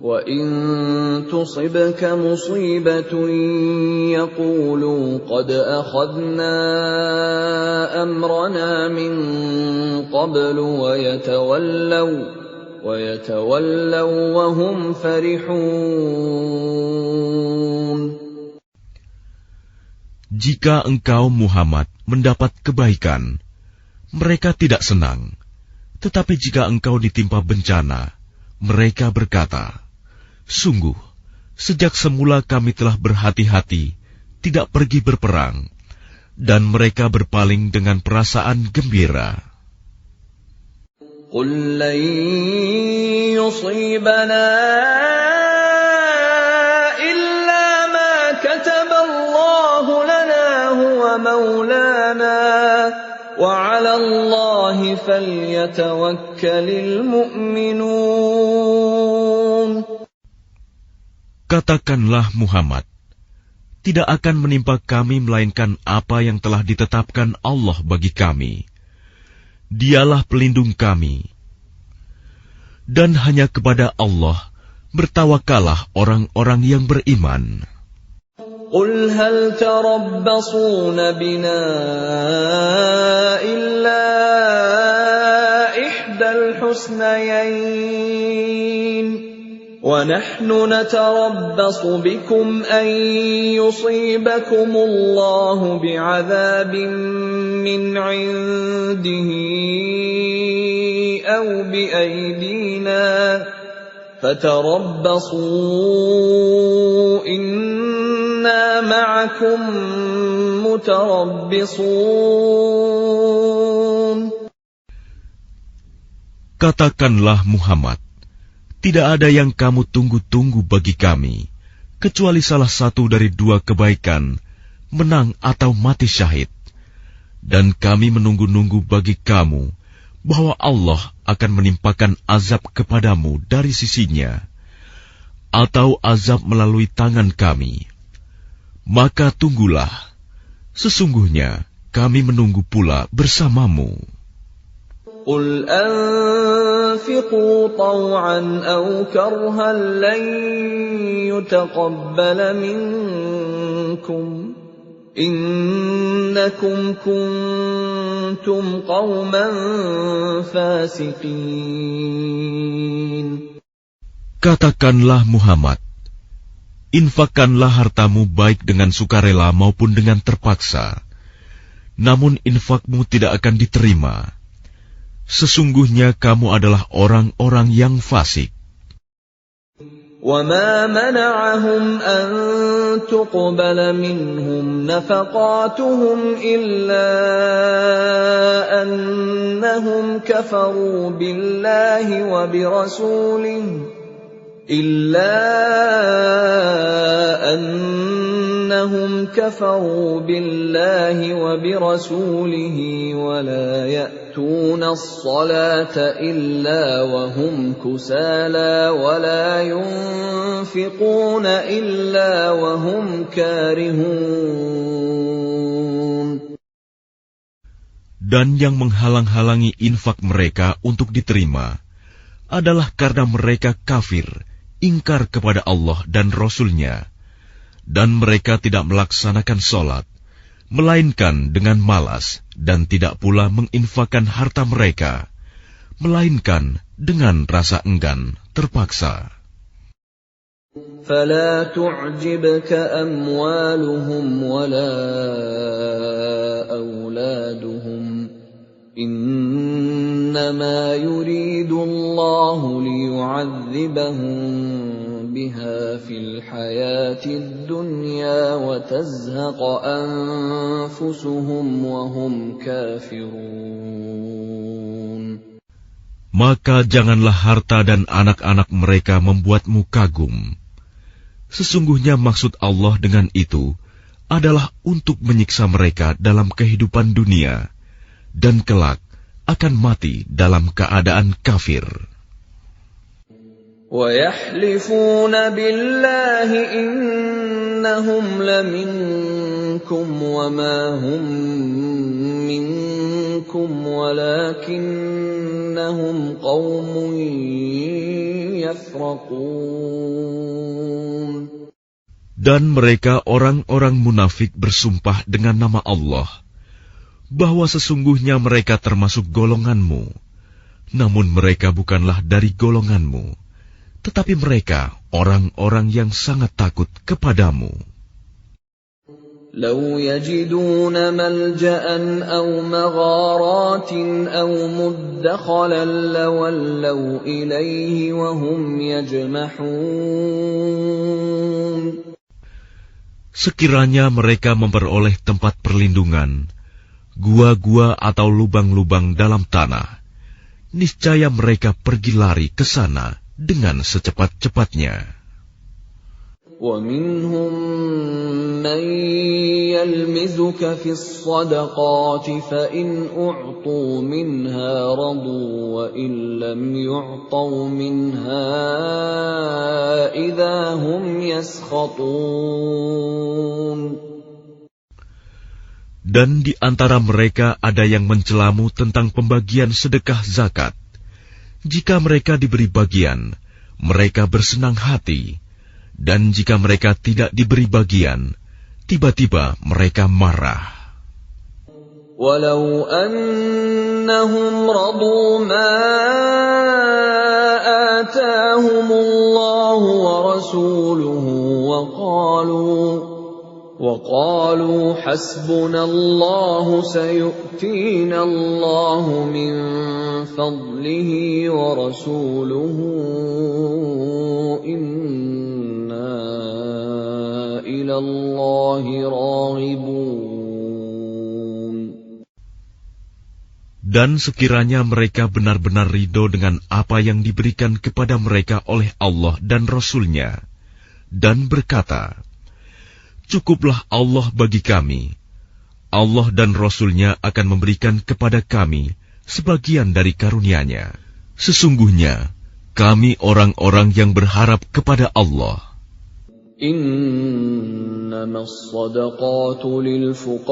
Speaker 1: wa in tusibka musibatun yaqulu qad akhadna amrana min qablu wa yatawallaw wa hum farihun.
Speaker 2: Jika engkau Muhammad mendapat kebaikan, mereka tidak senang. Tetapi jika engkau ditimpa bencana, mereka berkata, sungguh, sejak semula kami telah berhati-hati tidak pergi berperang, dan mereka berpaling dengan perasaan gembira.
Speaker 1: قل لن يصيبنا إلا ما كتب الله لنا هو مولانا وعلى الله فليتوكل المؤمنون.
Speaker 2: Katakanlah Muhammad, tidak akan menimpa kami melainkan apa yang telah ditetapkan Allah bagi kami. Dialah pelindung kami. Dan hanya kepada Allah bertawakalah orang-orang yang beriman.
Speaker 1: قل هل تربصون بنا إلا إحدى الحسنيين ونحن نتربص بكم أن يصيبكم الله بعذاب من عنده أو بأيدينا فتربصوا إنا معكم متربصون.
Speaker 2: Katakanlah Muhammad, tidak ada yang kamu tunggu-tunggu bagi kami, kecuali salah satu dari dua kebaikan, menang atau mati syahid. Dan kami menunggu-nunggu bagi kamu bahwa Allah akan menimpakan azab kepadamu dari sisinya, atau azab melalui tangan kami. Maka tunggulah, sesungguhnya kami menunggu pula bersamamu.
Speaker 1: Qul anfiqu taw'an aw karhan lan yutaqabbala minkum innakum kuntum qauman fasiqin.
Speaker 2: Katakanlah Muhammad, infakkanlah hartamu baik dengan sukarela maupun dengan terpaksa, namun infakmu tidak akan diterima. Sesungguhnya kamu adalah orang-orang yang fasik.
Speaker 1: وَمَا مَنَعَهُمْ أَن تُقْبَلَ مِنْهُمْ نَفَقَاتُهُمْ إِلَّا أَنَّهُمْ كَفَرُوا بِاللَّهِ وَبِرَسُولِهِ وَلَا يَأْتُونَ الصَّلَاةَ إِلَّا وَهُمْ كُسَالَى وَلَا يُنْفِقُونَ إِلَّا وَهُمْ كَارِهُونَ.
Speaker 2: Dan yang menghalang-halangi infak mereka untuk diterima adalah karena mereka kafir, ingkar kepada Allah dan Rasul-Nya, dan mereka tidak melaksanakan sholat, melainkan dengan malas, dan tidak pula menginfakkan harta mereka, melainkan dengan rasa enggan, terpaksa.
Speaker 1: فَلَا تُعْجِبْكَ أَمْوَالُهُمْ وَلَا أَوْلَادُهُمْ إِنَّمَا يُرِيدُ اللَّهُ لِيُعَذِّبَهُم بِهَا فِي الْحَيَاةِ الدُّنْيَا وَتَزْهَقَ أَنفُسُهُمْ وَهُمْ كَافِرُونَ.
Speaker 2: Maka janganlah harta dan anak-anak mereka membuatmu kagum. Sesungguhnya maksud Allah dengan itu adalah untuk menyiksa mereka dalam kehidupan dunia, dan kelak akan mati dalam keadaan kafir.
Speaker 1: وَيَحْلِفُونَ بِاللَّهِ إِنَّهُمْ لَمِنكُمْ وَمَا هُمْ مِنكُمْ وَلَكِنَّهُمْ قَوْمٌ يَفْرَقُونَ.
Speaker 2: Dan mereka orang-orang munafik bersumpah dengan nama Allah bahwa sesungguhnya mereka termasuk golonganmu, namun mereka bukanlah dari golonganmu, tetapi mereka orang-orang yang sangat takut kepadamu.
Speaker 1: لو يجدون ملجأ أو مغارات أو مدخلا لولوا إليه وهم يجمحون.
Speaker 2: Sekiranya mereka memperoleh tempat perlindungan, gua-gua atau lubang-lubang dalam tanah, niscaya mereka pergi lari ke sana dengan secepat-cepatnya.
Speaker 1: وَمِنْهُمْ مَنْ يَلْمِزُكَ فِي الصَّدَقَاتِ فَإِنْ أُعْطُوا مِنْهَا رَضُوا وَإِنْ لَمْ يُعْطَوْا مِنْهَا إِذَا هُمْ يَسْخَطُونَ.
Speaker 2: Dan di antara mereka ada yang mencelamu tentang pembagian sedekah zakat. Jika mereka diberi bagian, mereka bersenang hati. Dan jika mereka tidak diberi bagian, tiba-tiba mereka marah.
Speaker 1: Walau annahum radu ma atahumullahu wa rasuluhu wa qalu hasbunallahu sayu'tina Allahu min fadlihi wa rasuluhu
Speaker 2: Dan sekiranya mereka benar-benar ridho dengan apa yang diberikan kepada mereka oleh Allah dan Rasul-Nya, dan berkata, "Cukuplah Allah bagi kami, Allah dan Rasul-Nya akan memberikan kepada kami sebagian dari karunia-Nya. Sesungguhnya, kami orang-orang yang berharap kepada Allah.
Speaker 1: إنما الصدقات للفقراء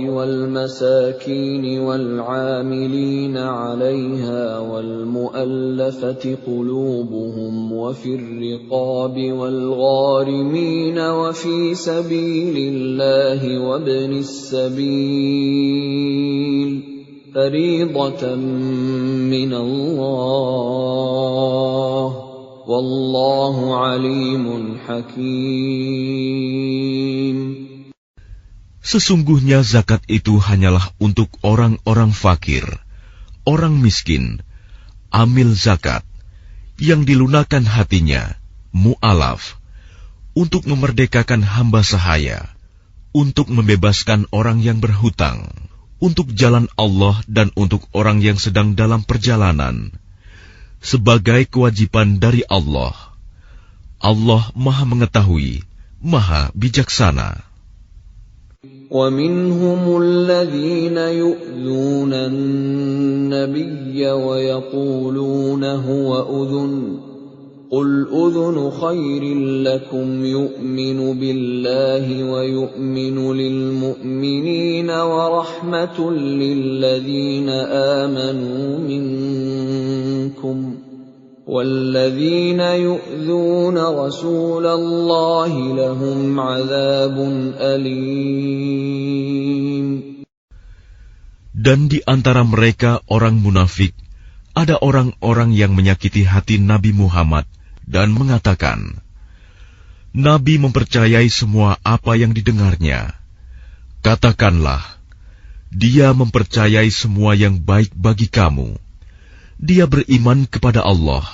Speaker 1: والمساكين والعاملين عليها والمؤلفة قلوبهم وفي الرقاب والغارمين وفي سبيل الله وابن السبيل فريضة من الله Wallahu alimun hakim.
Speaker 2: Sesungguhnya zakat itu hanyalah untuk orang-orang fakir, orang miskin, amil zakat, yang dilunakan hatinya, mu'alaf, untuk memerdekakan hamba sahaya, untuk membebaskan orang yang berhutang, untuk jalan Allah dan untuk orang yang sedang dalam perjalanan, sebagai kewajiban dari Allah. Allah Maha Mengetahui, Maha Bijaksana.
Speaker 1: وَمِنْهُمُ الَّذِينَ يُؤْذُونَ النَّبِيَّ وَيَقُولُونَ هُوَ أُذُنٌ قُلْ أُذُنُ خَيْرٍ لَكُمْ يُؤْمِنُ بِاللَّهِ وَيُؤْمِنُ لِلْمُؤْمِنِينَ وَرَحْمَةٌ لِلَّذِينَ آمَنُوا مِنكُمْ وَالَّذِينَ يُؤْذُونَ رَسُولَ اللَّهِ لَهُمْ عَذَابٌ أَلِيمٌ.
Speaker 2: Dan di antara mereka orang munafik, ada orang-orang yang menyakiti hati Nabi Muhammad dan mengatakan, Nabi mempercayai semua apa yang didengarnya. Katakanlah, dia mempercayai semua yang baik bagi kamu. Dia beriman kepada Allah,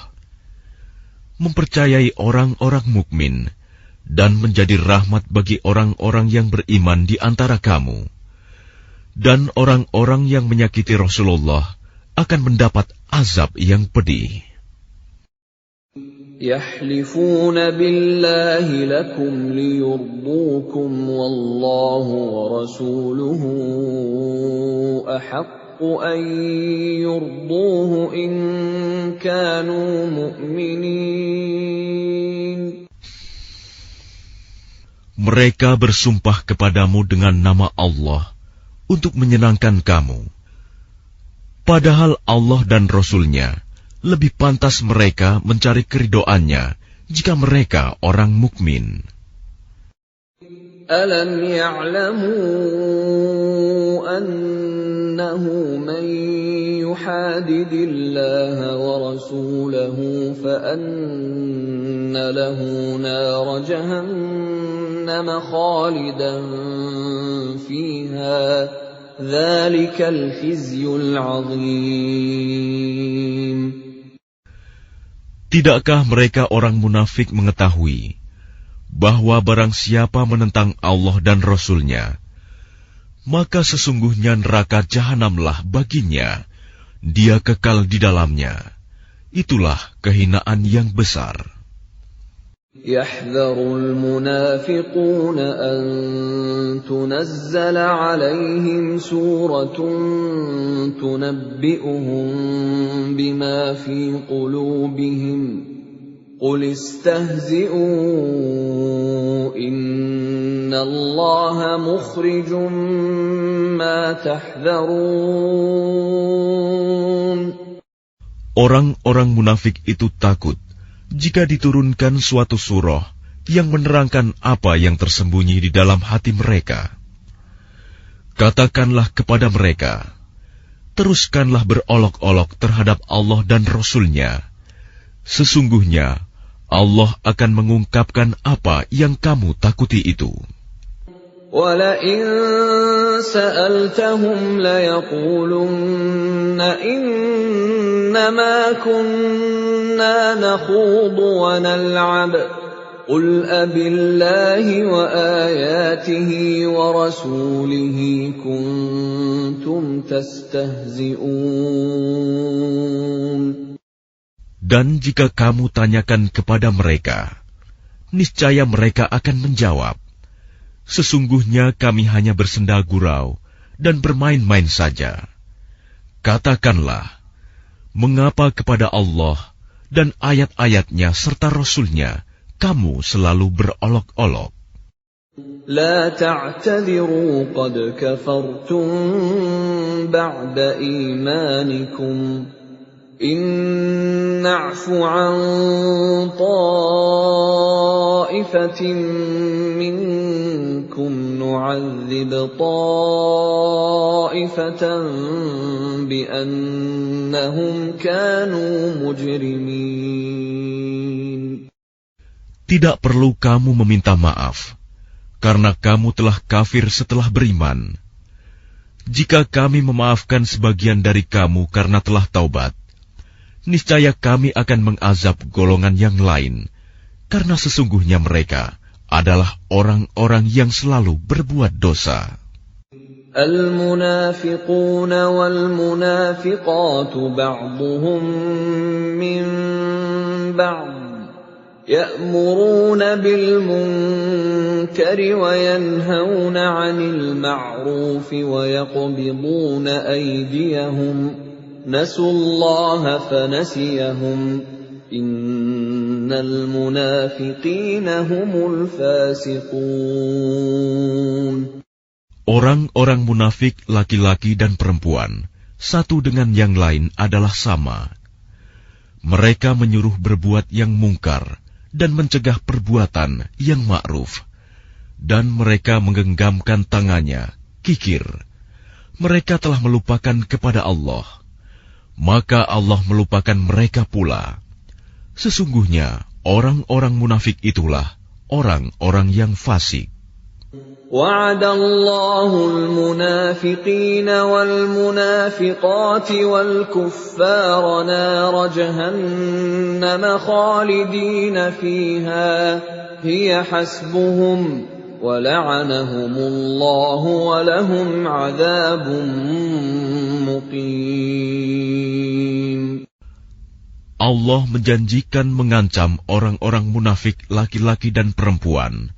Speaker 2: mempercayai orang-orang mukmin, dan menjadi rahmat bagi orang-orang yang beriman di antara kamu. Dan orang-orang yang menyakiti Rasulullah akan mendapat azab yang pedih.
Speaker 1: يَحْلِفُونَ بِاللَّهِ لَكُمْ لِيُرْضُوكُمْ وَاللَّهُ وَرَسُولُهُ أَحَقُّ أَن يُرْضُوهُ إِن كَانُوا مُؤْمِنِينَ.
Speaker 2: Mereka bersumpah kepadamu dengan nama Allah untuk menyenangkan kamu. Padahal Allah dan Rasul-Nya lebih pantas mereka mencari keridhoannya jika mereka orang mukmin.
Speaker 1: Alam ya'lamu annahu man yuhadidillaha wa rasulahu fa anna lahu nar jahannam khalidan fiha dzalikal khizyul 'adzim.
Speaker 2: Tidakkah mereka orang munafik mengetahui bahwa barang siapa menentang Allah dan Rasul-Nya, maka sesungguhnya neraka jahanamlah baginya, dia kekal di dalamnya. Itulah kehinaan yang besar.
Speaker 1: يَحْذَرُ الْمُنَافِقُونَ أَن تُنَزَّلَ عَلَيْهِمْ سُورَةٌ تُنَبِّئُهُم بِمَا فِي قُلُوبِهِمْ قُلِ اسْتَهْزِئُوا إِنَّ اللَّهَ مُخْرِجٌ مَّا تَحْذَرُونَ.
Speaker 2: Orang-orang munafik itu takut jika diturunkan suatu surah yang menerangkan apa yang tersembunyi di dalam hati mereka. Katakanlah kepada mereka, teruskanlah berolok-olok terhadap Allah dan Rasul-Nya. Sesungguhnya Allah akan mengungkapkan apa yang kamu takuti itu.
Speaker 1: وَلَئِن سَأَلْتَهُمْ لَيَقُولُنَّ إِنَّمَا كُنَّا نَخُوضُ وَنَلْعَبُ قُلْ أَبِاللَّهِ وَآيَاتِهِ وَرَسُولِهِ كُنتُمْ تَسْتَهْزِئُونَ.
Speaker 2: Dan jika kamu tanyakan kepada mereka, niscaya mereka akan menjawab, Sesungguhnya kami hanya bersenda gurau dan bermain-main saja. Katakanlah, mengapa kepada Allah dan ayat-ayatnya serta Rasul-Nya kamu selalu berolok-olok?
Speaker 1: لا تعتذروا قد كفرتم بعد إيمانكم إن نعف عن طائفة منكم نعذب طائفة بأنهم كانوا مجرمين.
Speaker 2: Tidak perlu kamu meminta maaf, karena kamu telah kafir setelah beriman. Jika kami memaafkan sebagian dari kamu karena telah taubat, niscaya kami akan mengazab golongan yang lain, karena sesungguhnya mereka adalah orang-orang yang selalu berbuat dosa.
Speaker 1: المنافقون والمنافقات بعضهم من بعض يأمرون بالمنكر وينهون عن المعروف ويقبضون أيديهم نسوا الله فنسيهم إن المنافقين هم الفاسقون.
Speaker 2: Orang-orang munafik laki-laki dan perempuan, satu dengan yang lain adalah sama. Mereka menyuruh berbuat yang mungkar dan mencegah perbuatan yang ma'ruf. Dan mereka menggenggamkan tangannya, kikir. Mereka telah melupakan kepada Allah. Maka Allah melupakan mereka pula. Sesungguhnya orang-orang munafik itulah orang-orang yang fasik.
Speaker 1: وعد الله المنافقين والمنافقات والكفار نار جهنم خالدين فيها هي حسبهم ولعنهم الله ولهم عذاب مقيم.
Speaker 2: Allah menjanjikan mengancam orang-orang munafik laki-laki dan perempuan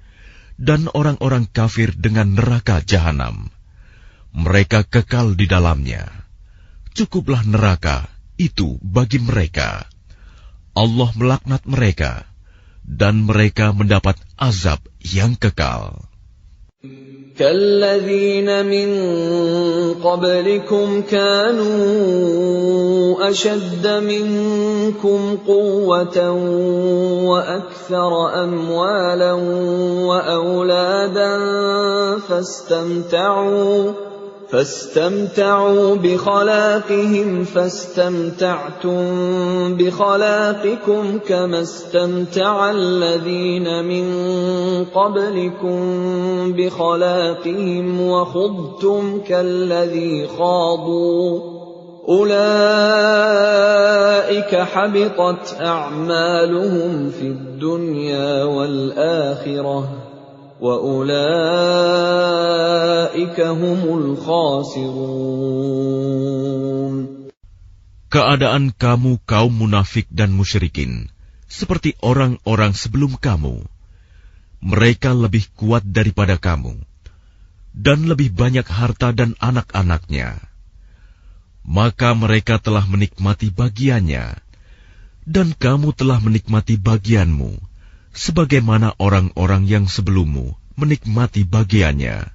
Speaker 2: dan orang-orang kafir dengan neraka jahanam. Mereka kekal di dalamnya. Cukuplah neraka itu bagi mereka. Allah melaknat mereka, dan mereka mendapat azab yang kekal.
Speaker 1: كالذين من قبلكم كانوا أشد منكم قوة وأكثر أموالا وأولادا فاستمتعوا بخلاقهم فاستمتعتم بخلاقكم كما استمتع الذين من قبلكم بخلاقهم وخضتم كالذي خاضوا أولئك حبطت أعمالهم في الدنيا والآخرة وَأُولَئِكَ هُمُ الْخَاسِرُونَ.
Speaker 2: Keadaan kamu kaum munafik dan musyrikin seperti orang-orang sebelum kamu. Mereka lebih kuat daripada kamu dan lebih banyak harta dan anak-anaknya. Maka mereka telah menikmati bagiannya dan kamu telah menikmati bagianmu, sebagaimana orang-orang yang sebelummu menikmati bagiannya.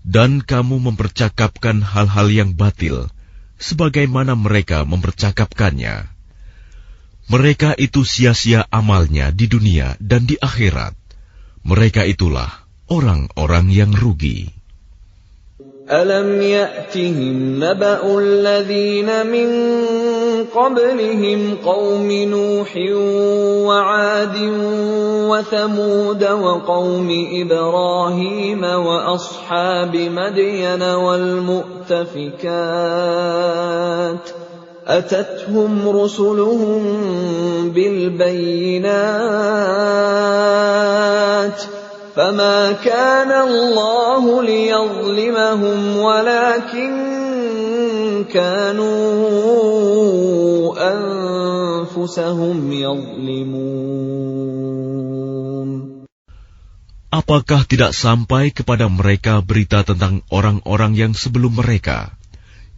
Speaker 2: Dan kamu mempercakapkan hal-hal yang batil, sebagaimana mereka mempercakapkannya. Mereka itu sia-sia amalnya di dunia dan di akhirat. Mereka itulah orang-orang yang rugi.
Speaker 1: أَلَمْ يَأْتِهِمْ نَبَأُ الَّذِينَ مِنْ قَبْلِهِمْ قَوْمِ نُوحٍ وَعَادٍ وَثَمُودَ وَقَوْمِ إِبْرَاهِيمَ وَأَصْحَابِ مَدْيَنَ وَالْمُؤْتَفِكَاتِ أَتَتْهُمْ رُسُلُهُم بِالْبَيِّنَاتِ فَمَا كَانَ اللَّهُ لِيَظْلِمَهُمْ وَلَكِنْ كَانُوا أَنفُسَهُمْ يَظْلِمُونَ.
Speaker 2: Apakah tidak sampai kepada mereka berita tentang orang-orang yang sebelum mereka,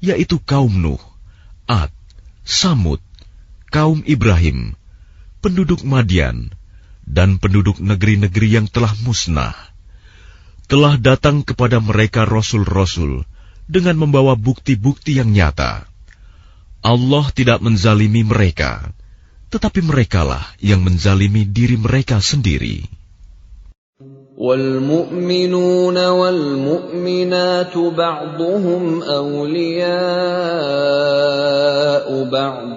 Speaker 2: yaitu kaum Nuh, Ad, Samud, kaum Ibrahim, penduduk Madian, dan penduduk negeri-negeri yang telah musnah? Telah datang kepada mereka rasul-rasul dengan membawa bukti-bukti yang nyata. Allah tidak menzalimi mereka, tetapi merekalah yang menzalimi diri mereka sendiri.
Speaker 1: وَالْمُؤْمِنُونَ وَالْمُؤْمِنَاتُ بَعْضُهُمْ أَوْلِيَاءُ بَعْضٍ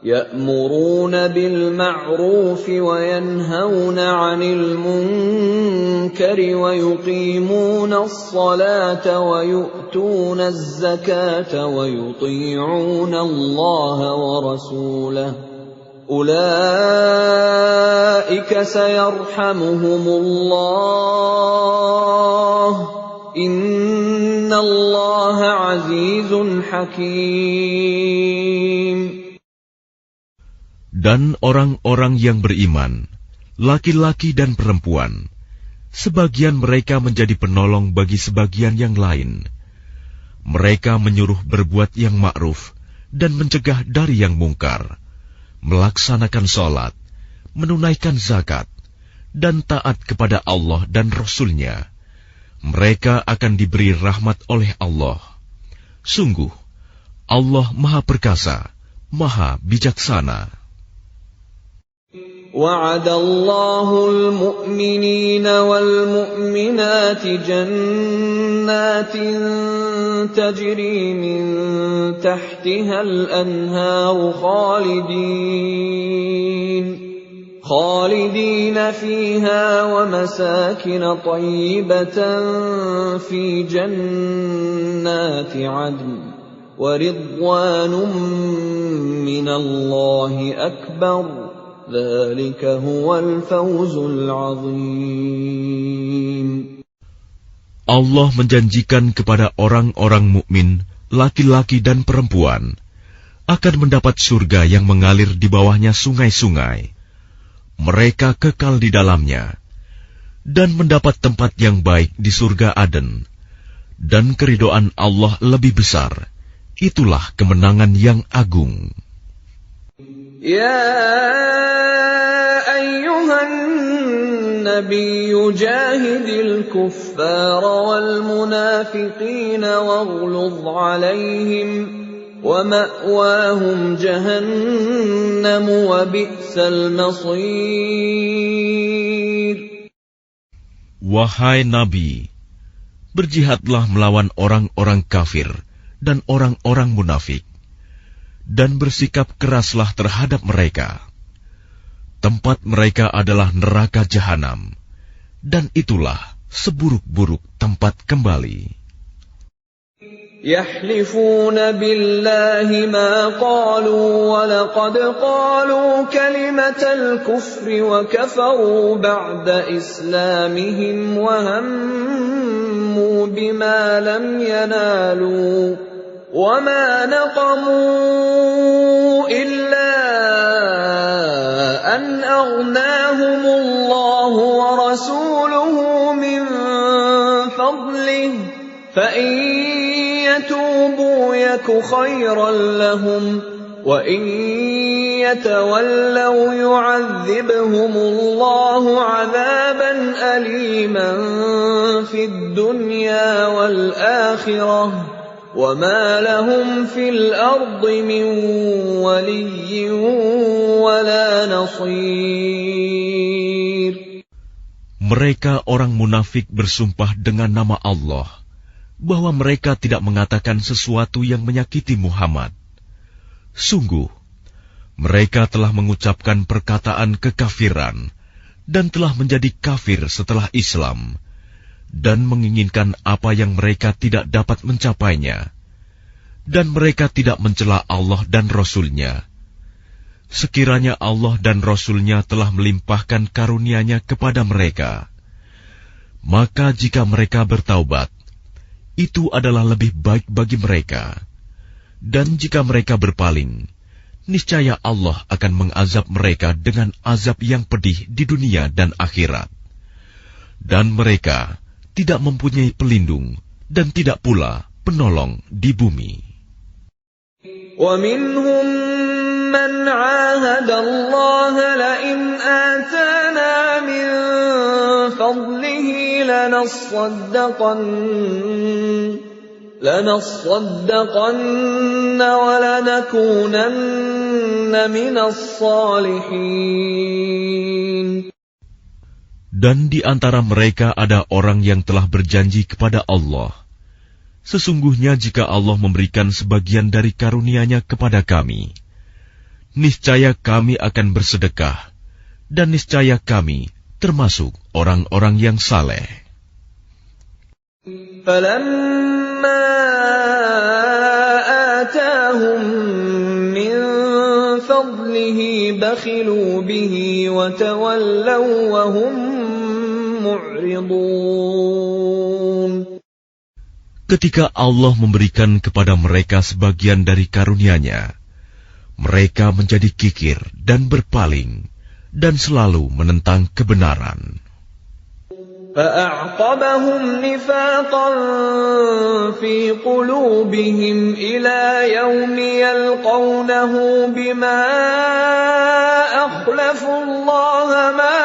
Speaker 1: يَأْمُرُونَ بِالْمَعْرُوفِ وَيَنْهَوْنَ عَنِ الْمُنكَرِ وَيُقِيمُونَ الصَّلَاةَ وَيُؤْتُونَ الزَّكَاةَ وَيُطِيعُونَ اللَّهَ وَرَسُولَهُ أُولَئِكَ سَيَرْحَمُهُمُ اللَّهُ إِنَّ اللَّهَ عَزِيزٌ حَكِيمٌ.
Speaker 2: Dan orang-orang yang beriman, laki-laki dan perempuan, sebagian mereka menjadi penolong bagi sebagian yang lain. Mereka menyuruh berbuat yang ma'ruf dan mencegah dari yang mungkar, melaksanakan sholat, menunaikan zakat, dan taat kepada Allah dan Rasul-Nya. Mereka akan diberi rahmat oleh Allah. Sungguh, Allah Maha Perkasa, Maha Bijaksana.
Speaker 1: وَعَدَ اللَّهُ الْمُؤْمِنِينَ وَالْمُؤْمِنَاتِ جَنَّاتٍ تَجْرِي مِنْ تَحْتِهَا الْأَنْهَارُ خَالِدِينَ فِيهَا وَمَسَاكِنَ طَيِّبَةً فِي جَنَّاتِ عَدْنٍ وَرِضْوَانٌ مِّنَ اللَّهِ أَكْبَرُ ذَلِكَ هُوَ الْفَوْزُ الْعَظِيمُ.
Speaker 2: Allah menjanjikan kepada orang-orang mukmin, laki-laki dan perempuan, akan mendapat surga yang mengalir di bawahnya sungai-sungai. Mereka kekal di dalamnya, dan mendapat tempat yang baik di surga Aden. Dan keridhaan Allah lebih besar. Itulah kemenangan yang agung.
Speaker 1: يا أيها النبي جاهد الكفار والمنافقين واغلظ عليهم ومأواهم جهنم وبئس المصير.
Speaker 2: Wahai Nabi, berjihadlah melawan orang-orang kafir dan orang-orang munafik, dan bersikap keraslah terhadap mereka. Tempat mereka adalah neraka Jahanam, dan itulah seburuk-buruk tempat kembali.
Speaker 1: يحلفون بالله ما قالوا ولقد قالوا كلمة الكفر وكفروا بعد إسلامهم وهموا بما لم ينالوا وما نقموا إلا أن أغناهم الله ورسوله من فضله فإن يتوبوا يك خيرا لهم وإن يتولوا يعذبهم الله عذابا أليما في الدنيا والآخرة وما لهم في الأرض من ولي ولا نصير.
Speaker 2: Mereka orang munafik bersumpah dengan nama Allah bahwa mereka tidak mengatakan sesuatu yang menyakiti Muhammad. Sungguh, mereka telah mengucapkan perkataan kekafiran dan telah menjadi kafir setelah Islam, dan menginginkan apa yang mereka tidak dapat mencapainya, dan mereka tidak mencela Allah dan Rasul-Nya. Sekiranya Allah dan Rasul-Nya telah melimpahkan karunia-Nya kepada mereka, maka jika mereka bertaubat, itu adalah lebih baik bagi mereka. Dan jika mereka berpaling, niscaya Allah akan mengazab mereka dengan azab yang pedih di dunia dan akhirat. Dan mereka tidak mempunyai pelindung dan tidak pula penolong di bumi.
Speaker 1: وَمِنْهُمْ مَنْ عَاهَدَ اللَّهَ لَئِنْ آتَانَا مِنْ فَضْلِهِ لَنَصَّدَّقَنَّ وَلَنَكُونَنَّ مِنَ الصَّالِحِينَ.
Speaker 2: Dan di antara mereka ada orang yang telah berjanji kepada Allah, sesungguhnya jika Allah memberikan sebagian dari karunia-Nya kepada kami, niscaya kami akan bersedekah, dan niscaya kami termasuk orang-orang yang saleh.
Speaker 1: فَلَمَّا آتَاهُم مِّن فَضْلِهِ بَخِلُوا بِهِ وَتَوَلَّوْا وَهُم مُّعْرِضُونَ.
Speaker 2: Ketika Allah memberikan kepada mereka sebagian dari karunia-Nya, mereka menjadi kikir dan berpaling, dan selalu menentang kebenaran.
Speaker 1: فَأَعْقَبَهُمْ نِفَاقًا فِي قُلُوبِهِمْ إِلَى يَوْمِ يَلْقَوْنَهُ بِمَا أَخْلَفُوا اللَّهَ مَا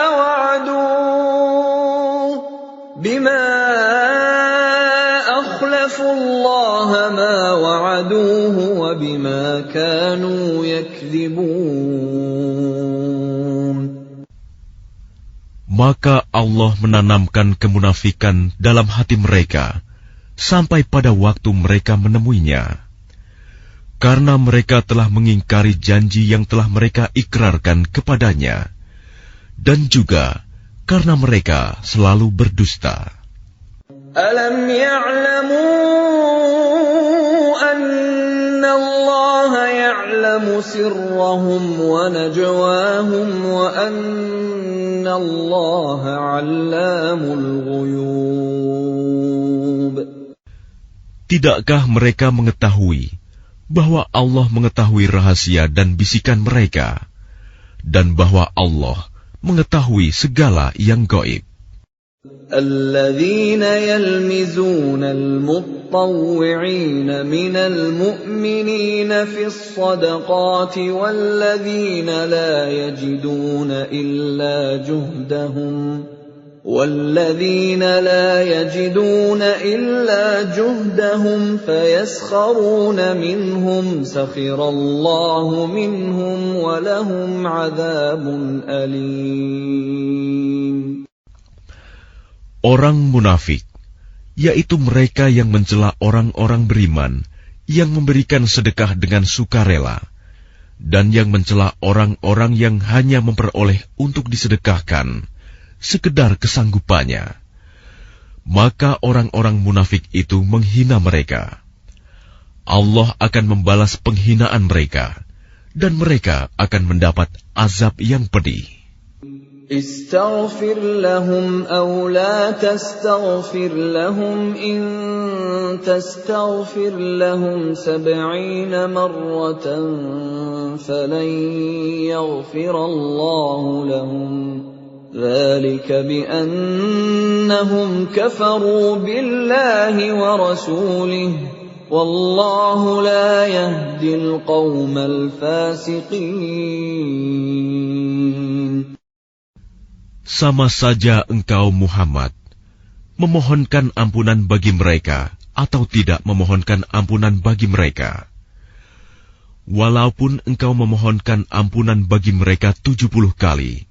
Speaker 1: وَعَدُوهُ وَبِمَا كَانُوا يَكْذِبُونَ.
Speaker 2: Maka Allah menanamkan kemunafikan dalam hati mereka sampai pada waktu mereka menemuinya, karena mereka telah mengingkari janji yang telah mereka ikrarkan kepadanya, dan juga karena mereka selalu berdusta.
Speaker 1: Alam ya'lamu anna Allah ya'lamu sirrahum wa najwahum wa anna Allah 'allamul ghuyub.
Speaker 2: Tidakkah mereka mengetahui bahwa Allah mengetahui rahasia dan bisikan mereka, dan bahwa Allah mengetahui segala yang gaib?
Speaker 1: الذين يلمزون المطوعين من المؤمنين في الصدقات والذين لا يجدون إلا جهدهم فيسخرون منهم سخر الله منهم ولهم عذاب أليم.
Speaker 2: Orang munafik, yaitu mereka yang mencela orang-orang beriman yang memberikan sedekah dengan sukarela, dan yang mencela orang-orang yang hanya memperoleh untuk disedekahkan sekedar kesanggupannya, maka orang-orang munafik itu menghina mereka. Allah akan membalas penghinaan mereka, dan mereka akan mendapat azab yang pedih.
Speaker 1: استغفر لهم أو لا تستغفر لهم إن تستغفر لهم 70 مرة فلن يغفر الله لهم ذلك بأنهم كفروا بالله ورسوله والله لا يهدي القوم الفاسقين.
Speaker 2: Sama saja engkau Muhammad memohonkan ampunan bagi mereka atau tidak memohonkan ampunan bagi mereka. Walaupun engkau memohonkan ampunan bagi mereka 70 kali,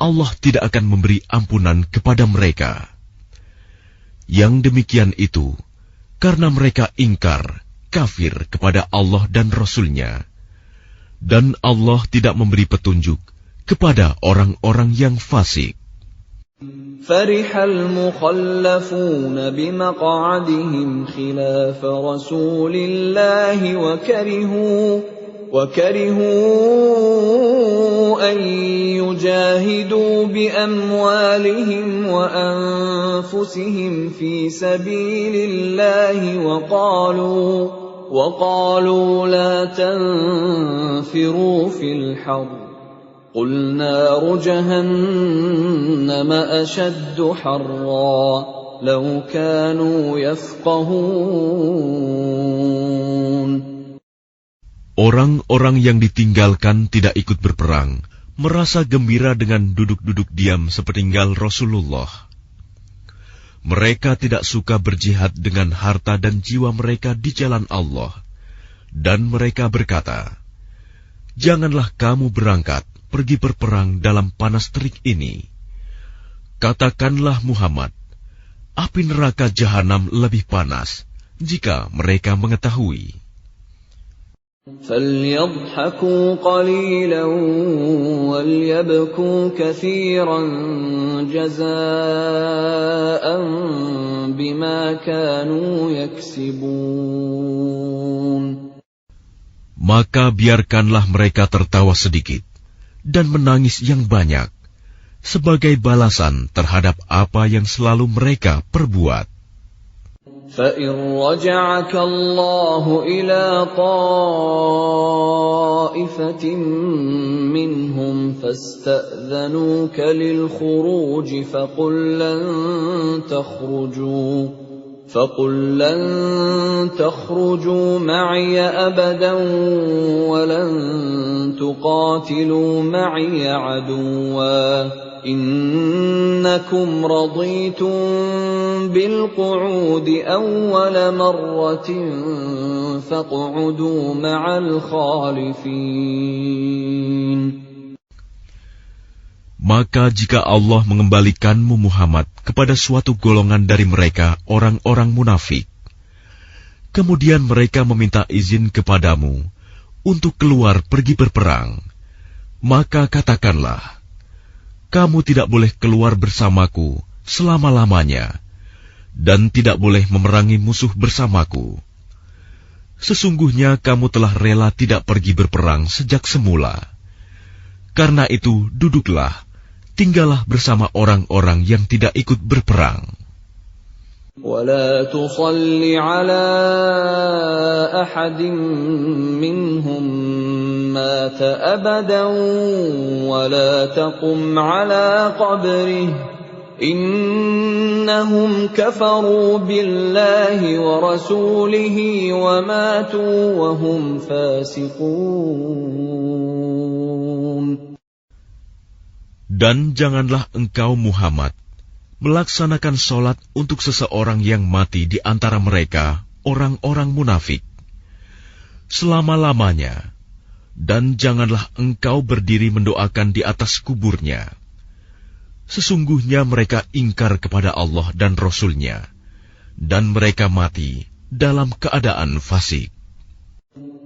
Speaker 2: Allah tidak akan memberi ampunan kepada mereka. Yang demikian itu karena mereka ingkar, kafir kepada Allah dan Rasul-Nya, dan Allah tidak memberi petunjuk kepada orang-orang yang fasik.
Speaker 1: فرح المخلفون بمقعدهم خلاف رسول الله وكرهوا أن يجاهدوا بأموالهم وأنفسهم في سبيل الله وقالوا لا تنفروا في الحر قُلْ نَارُ جَهَنَّمَ أَشَدُّ حَرًّا لَوْ كَانُوا يَفْقَهُونَ.
Speaker 2: Orang-orang yang ditinggalkan tidak ikut berperang, merasa gembira dengan duduk-duduk diam sepeninggal Rasulullah. Mereka tidak suka berjihad dengan harta dan jiwa mereka di jalan Allah. Dan mereka berkata, "Janganlah kamu berangkat pergi berperang dalam panas terik ini." Katakanlah Muhammad, api neraka jahanam lebih panas jika mereka mengetahui.
Speaker 1: فَلْيَضْحَكُوا قَلِيلًا وَلْيَبْكُوا كَثِيرًا جَزَاءً بِمَا كَانُوا يَكْسِبُونَ.
Speaker 2: Maka biarkanlah mereka tertawa sedikit dan menangis yang banyak sebagai balasan terhadap apa yang selalu mereka perbuat.
Speaker 1: فَإِنْ رَجَعَكَ اللَّهُ إِلَى طَائِفَةٍ مِّنْهُمْ فَاسْتَأْذَنُوكَ لِلْخُرُوجِ فَقُلْ لَنْ تَخْرُجُوا مَعِيَ أَبَدًا وَلَنْ تُقَاتِلُوا مَعِيَ عَدُوًّا إِنَّكُمْ رَضِيتُمْ بِالْقُعُودِ أَوَّلَ مَرَّةٍ فَاقْعُدُوا مَعَ الْخَالِفِينَ.
Speaker 2: Maka jika Allah mengembalikanmu Muhammad kepada suatu golongan dari mereka, orang-orang munafik, kemudian mereka meminta izin kepadamu untuk keluar pergi berperang, maka katakanlah, kamu tidak boleh keluar bersamaku selama-lamanya, dan tidak boleh memerangi musuh bersamaku. Sesungguhnya kamu telah rela tidak pergi berperang sejak semula. Karena itu, duduklah, tinggallah bersama orang-orang yang tidak ikut berperang.
Speaker 1: وَلَا تُصَلِّ عَلَى أَحَدٍ مِّنْهُمْ مَاتَ أَبَدًا وَلَا تَقُمْ عَلَى قَبْرِهِ إِنَّهُمْ كَفَرُوا بِاللَّهِ وَرَسُولِهِ وَمَاتُوا وَهُمْ فَاسِقُونَ.
Speaker 2: Dan janganlah engkau Muhammad melaksanakan sholat untuk seseorang yang mati di antara mereka, orang-orang munafik, selama-lamanya, dan janganlah engkau berdiri mendoakan di atas kuburnya. Sesungguhnya mereka ingkar kepada Allah dan Rasul-Nya, dan mereka mati dalam keadaan fasik.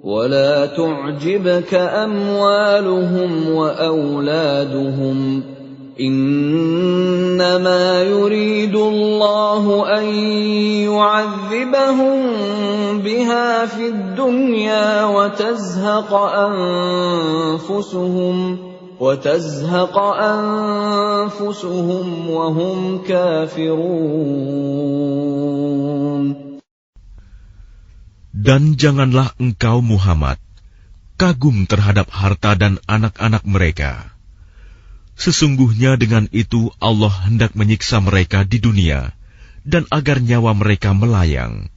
Speaker 1: وَلَا تُعْجِبْكَ أَمْوَالُهُمْ وَأَوْلَادُهُمْ إِنَّمَا يُرِيدُ اللَّهُ أَن يُعَذِّبَهُم بِهَا فِي الدُّنْيَا وَتَزْهَقَ أَنفُسُهُمْ وَهُمْ كَافِرُونَ.
Speaker 2: Dan janganlah engkau Muhammad kagum terhadap harta dan anak-anak mereka. Sesungguhnya dengan itu Allah hendak menyiksa mereka di dunia, dan agar nyawa mereka melayang,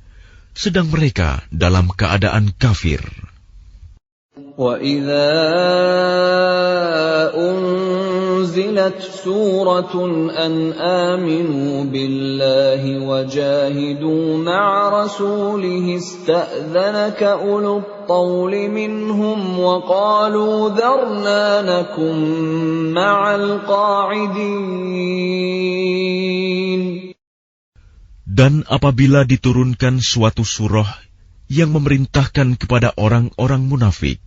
Speaker 2: sedang mereka dalam keadaan kafir.
Speaker 1: وَإِذَا أُنْزِلَتْ سُورَةٌ أَنْ آمِنُوا بِاللَّهِ وَجَاهِدُوا مَعَ رَسُولِهِ اسْتَأْذَنَكَ أُولُو الطَّوْلِ مِنْهُمْ وَقَالُوا ذَرْنَا نَكُنْ مَعَ الْقَاعِدِينَ.
Speaker 2: Dan apabila diturunkan suatu surah yang memerintahkan kepada orang-orang munafik,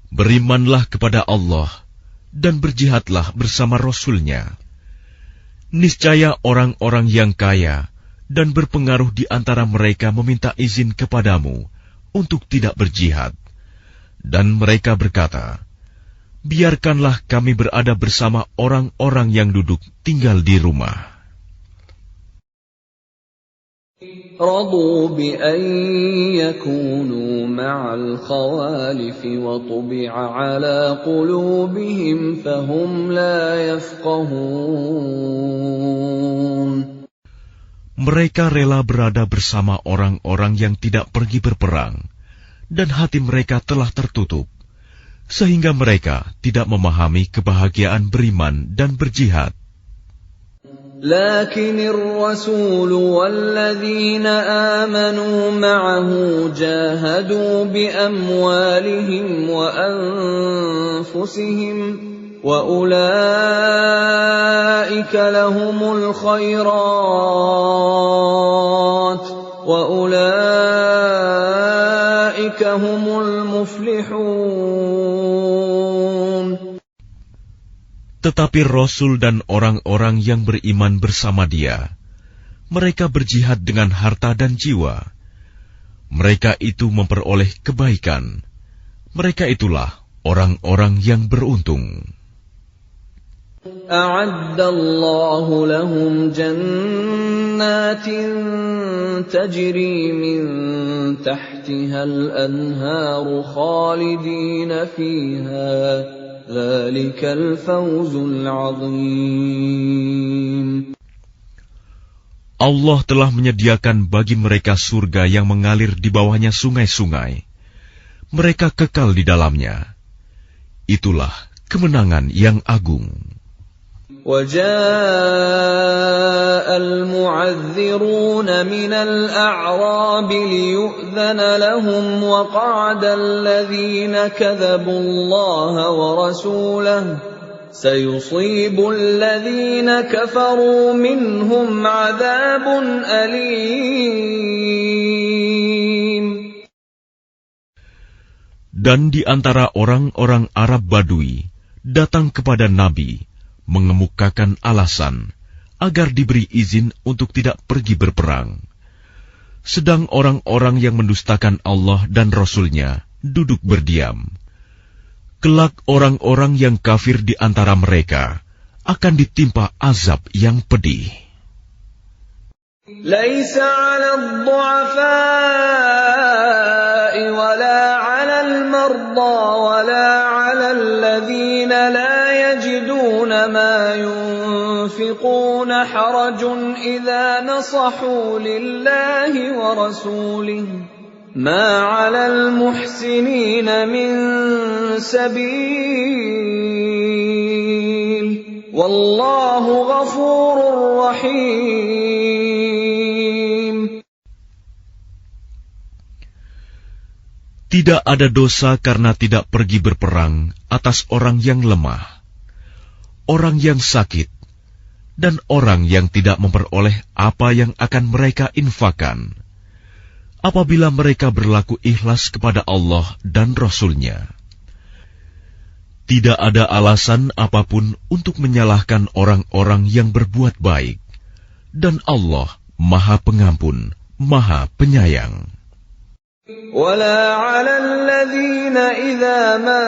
Speaker 2: berimanlah kepada Allah dan berjihadlah bersama Rasul-Nya. Niscaya orang-orang yang kaya dan berpengaruh di antara mereka meminta izin kepadamu untuk tidak berjihad. Dan mereka berkata, biarkanlah kami berada bersama orang-orang yang duduk tinggal di rumah.
Speaker 1: رضوا بأن يكونوا مع الخوالف وطبع على قلوبهم فهم لا يفقهون.
Speaker 2: Mereka rela berada bersama orang-orang yang tidak pergi berperang, dan hati mereka telah tertutup, sehingga mereka tidak memahami kebahagiaan beriman dan berjihad.
Speaker 1: لكن الرسول والذين آمنوا معه جاهدوا بأموالهم وأنفسهم وأولئك لهم الخيرات وأولئك هم المفلحون.
Speaker 2: Tetapi Rasul dan orang-orang yang beriman bersama dia, mereka berjihad dengan harta dan jiwa. Mereka itu memperoleh kebaikan. Mereka itulah orang-orang yang beruntung.
Speaker 1: A'addallahu lahum jannatin tajri min tahtiha al-anharu khalidina fiha.
Speaker 2: Allah telah menyediakan bagi mereka surga yang mengalir di bawahnya sungai-sungai. Mereka kekal di dalamnya. Itulah kemenangan yang agung.
Speaker 1: وَجَاءَ الْمُعَذِّرُونَ مِنَ الْأَعْرَابِ لِيُؤْذَنَ لَهُمْ وَقَعَدَ الَّذِينَ كَذَبُوا اللَّهَ وَرَسُولَهُ سَيُصِيبُ الَّذِينَ كَفَرُوا مِنْهُمْ عَذَابٌ أَلِيمٌ.
Speaker 2: Dan di antara orang-orang Arab Badui datang kepada Nabi mengemukakan alasan agar diberi izin untuk tidak pergi berperang. Sedang orang-orang yang mendustakan Allah dan Rasul-Nya duduk berdiam. Kelak orang-orang yang kafir di antara mereka akan ditimpa azab yang pedih.
Speaker 1: Laisa 'alal du'afa'i wala 'alal marda wala 'alal ladzina la yajiduna ma yunfiquna harajun idza nasahu lillahi wa rasulihi ما على المحسنين من سبيل والله غفور رحيم.
Speaker 2: Tidak ada dosa karena tidak pergi berperang atas orang yang lemah, orang yang sakit, dan orang yang tidak memperoleh apa yang akan mereka infakkan, apabila mereka berlaku ikhlas kepada Allah dan Rasul-Nya. Tidak ada alasan apapun untuk menyalahkan orang-orang yang berbuat baik, dan Allah Maha Pengampun, Maha Penyayang.
Speaker 1: ولا على الذين إذا ما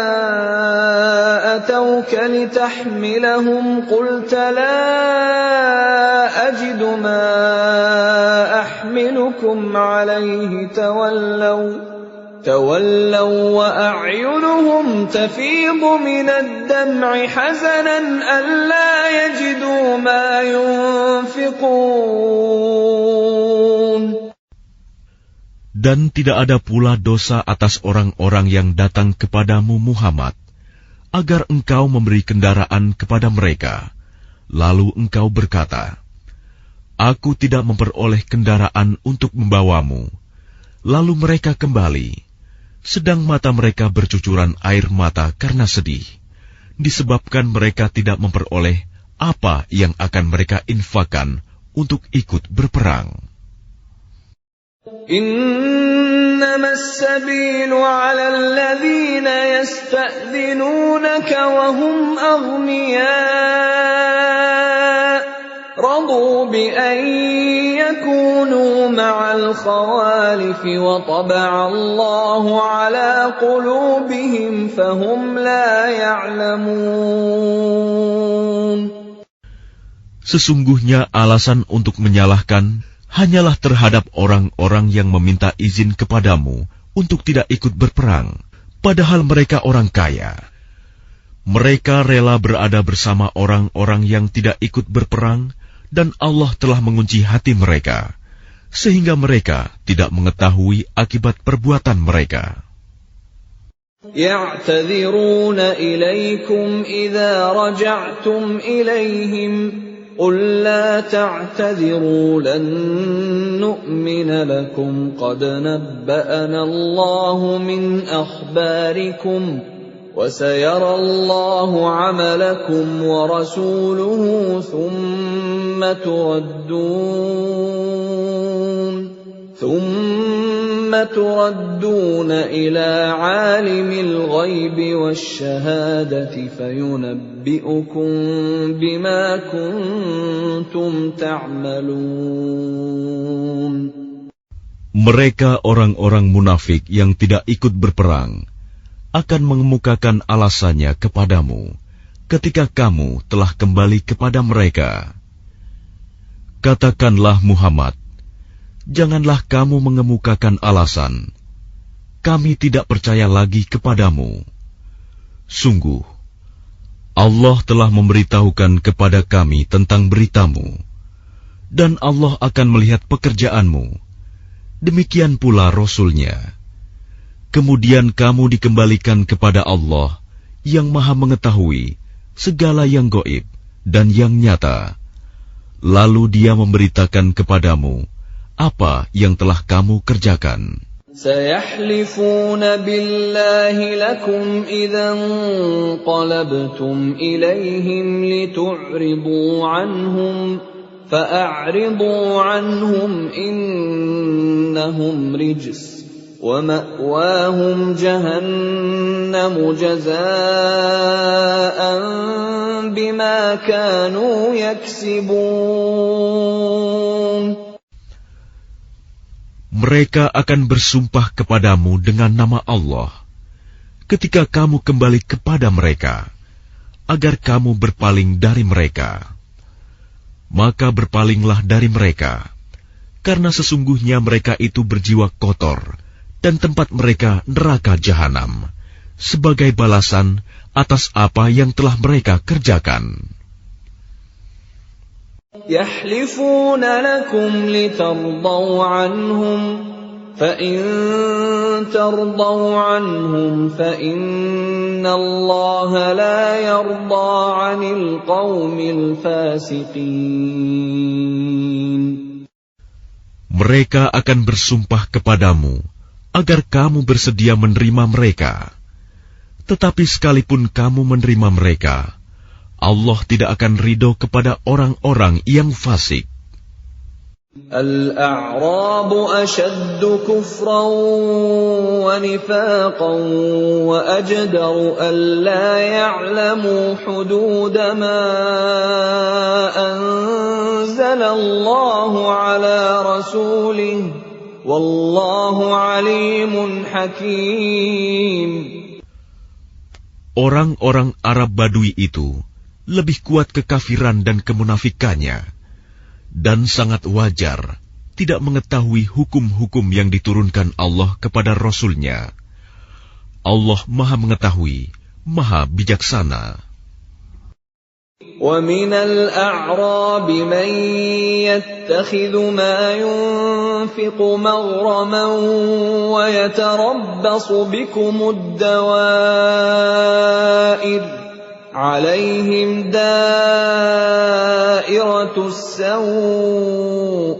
Speaker 1: أتوك لتحملهم قلت لا أجد ما أحملكم عليه تولوا وأعينهم تفيض من الدمع حزنا ألا يجدوا ما ينفقون.
Speaker 2: Dan tidak ada pula dosa atas orang-orang yang datang kepadamu Muhammad, agar engkau memberi kendaraan kepada mereka. Lalu engkau berkata, Aku tidak memperoleh kendaraan untuk membawamu. Lalu mereka kembali, sedang mata mereka bercucuran air mata karena sedih, disebabkan mereka tidak memperoleh apa yang akan mereka infakkan untuk ikut berperang.
Speaker 1: إنما السبيل على الذين يستأذنونك وهم أغنياء رضوا بأن يكونوا مع الخوالف وطبع الله على قلوبهم فهم لا يعلمون.
Speaker 2: Sesungguhnya alasan untuk menyalahkan hanyalah terhadap orang-orang yang meminta izin kepadamu untuk tidak ikut berperang, padahal mereka orang kaya. Mereka rela berada bersama orang-orang yang tidak ikut berperang, dan Allah telah mengunci hati mereka, sehingga mereka tidak mengetahui akibat perbuatan mereka.
Speaker 1: يَعْتَذِرُونَ إِلَيْكُمْ إِذَا رَجَعْتُمْ إِلَيْهِمْ قُل لَّا تَعْتَذِرُوا لَن نُّؤْمِنَ لَكُمْ قَدْ نَبَّأَنَا اللَّهُ مِنْ أَخْبَارِكُمْ وَسَيَرَى اللَّهُ عَمَلَكُمْ وَرَسُولُهُ ثُمَّ تُرَدُّونَ إِلَى عَالِمِ الْغَيْبِ وَالشَّهَادَةِ فَيُنَبِّئُكُم بِمَا كُنتُمْ تَعْمَلُونَ.
Speaker 2: Mereka orang-orang munafik yang tidak ikut berperang akan mengemukakan alasannya kepadamu ketika kamu telah kembali kepada mereka. Katakanlah Muhammad, janganlah kamu mengemukakan alasan, kami tidak percaya lagi kepadamu. Sungguh, Allah telah memberitahukan kepada kami tentang beritamu, dan Allah akan melihat pekerjaanmu. Demikian pula Rasul-Nya. Kemudian kamu dikembalikan kepada Allah yang Maha Mengetahui segala yang gaib dan yang nyata. Lalu Dia memberitakan kepadamu apa yang telah kamu kerjakan.
Speaker 1: سَيَحْلِفُونَ بِاللَّهِ لَكُمْ إِذَا انقَلَبْتُمْ إِلَيْهِمْ لِتُعْرِضُوا عَنْهُمْ فَأَعْرِضُوا عَنْهُمْ إِنَّهُمْ رِجْسٌ وَمَأْوَاهُمْ جَهَنَّمُ جَزَاءً بِمَا كَانُوا يَكْسِبُونَ.
Speaker 2: Mereka akan bersumpah kepadamu dengan nama Allah ketika kamu kembali kepada mereka, agar kamu berpaling dari mereka. Maka berpalinglah dari mereka, karena sesungguhnya mereka itu berjiwa kotor, dan tempat mereka neraka jahanam, sebagai balasan atas apa yang telah mereka kerjakan.
Speaker 1: يَحْلِفُونَ لَكُمْ لِتَرْضَوْا عَنْهُمْ فَإِن تَرْضَوْا عَنْهُمْ فَإِنَّ اللَّهَ لَا يَرْضَىٰ عَنِ الْقَوْمِ الْفَاسِقِينَ.
Speaker 2: Mereka akan bersumpah kepadamu agar kamu bersedia menerima mereka. Tetapi sekalipun kamu menerima mereka, Allah tidak akan ridho kepada orang-orang yang fasik.
Speaker 1: الْأَعْرَابُ أَشَدُّ كُفْرًا وَنِفَاقًا وَأَجْدَرُ أَلَّا يَعْلَمُوا حُدُودَ مَا أَنزَلَ اللَّهُ عَلَى رَسُولِهِ وَاللَّهُ عَلِيمٌ حَكِيمٌ.
Speaker 2: Orang-orang Arab Badui itu lebih kuat kekafiran dan kemunafikannya, dan sangat wajar tidak mengetahui hukum-hukum yang diturunkan Allah kepada Rasul-Nya. Allah Maha Mengetahui, Maha Bijaksana.
Speaker 1: وَمِنَ الْأَعْرَابِ مَن يَتَّخِذُ مَا يُنفِقُ مَغْرَمًا وَيَتَرَبَّصُ بِكُمُ الدَّوَائِرَ عَلَيْهِمْ دَائِرَةُ السَّوْءِ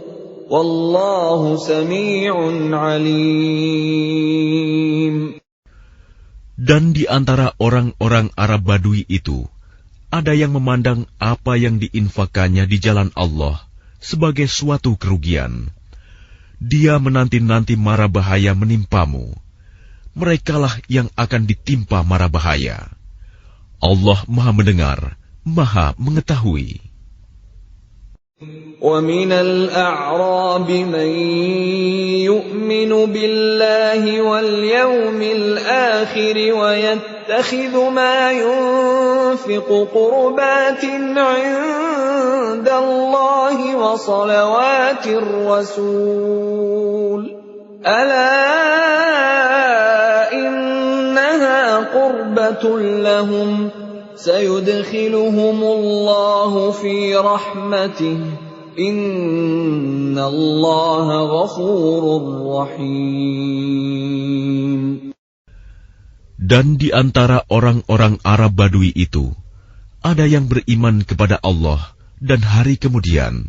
Speaker 1: وَاللَّهُ سَمِيعٌ عَلِيمٌ.
Speaker 2: Dan di antara orang-orang Arab Badui itu, ada yang memandang apa yang diinfakannya di jalan Allah sebagai suatu kerugian. Dia menanti-nanti mara bahaya menimpamu. Merekalah yang akan ditimpa mara bahaya. Allah Maha Mendengar, Maha Mengetahui.
Speaker 1: وَمِنَ الْأَعْرَابِ مَن يُؤْمِنُ بِاللَّهِ وَالْيَوْمِ الْآخِرِ وَيَتَّخِذُ يَتَّخِذُ مَا يُنْفِقُ قُرُبَاتٍ عِندَ اللَّهِ وَصَلَوَاتِ الرَّسُولِ أَلَا إِنَّهَا قُرْبَةٌ لَهُمْ سَيُدْخِلُهُمُ اللَّهُ فِي رَحْمَتِهِ إِنَّ اللَّهَ غَفُورٌ رَّحِيمٌ.
Speaker 2: Dan di antara orang-orang Arab Badui itu, ada yang beriman kepada Allah dan hari kemudian,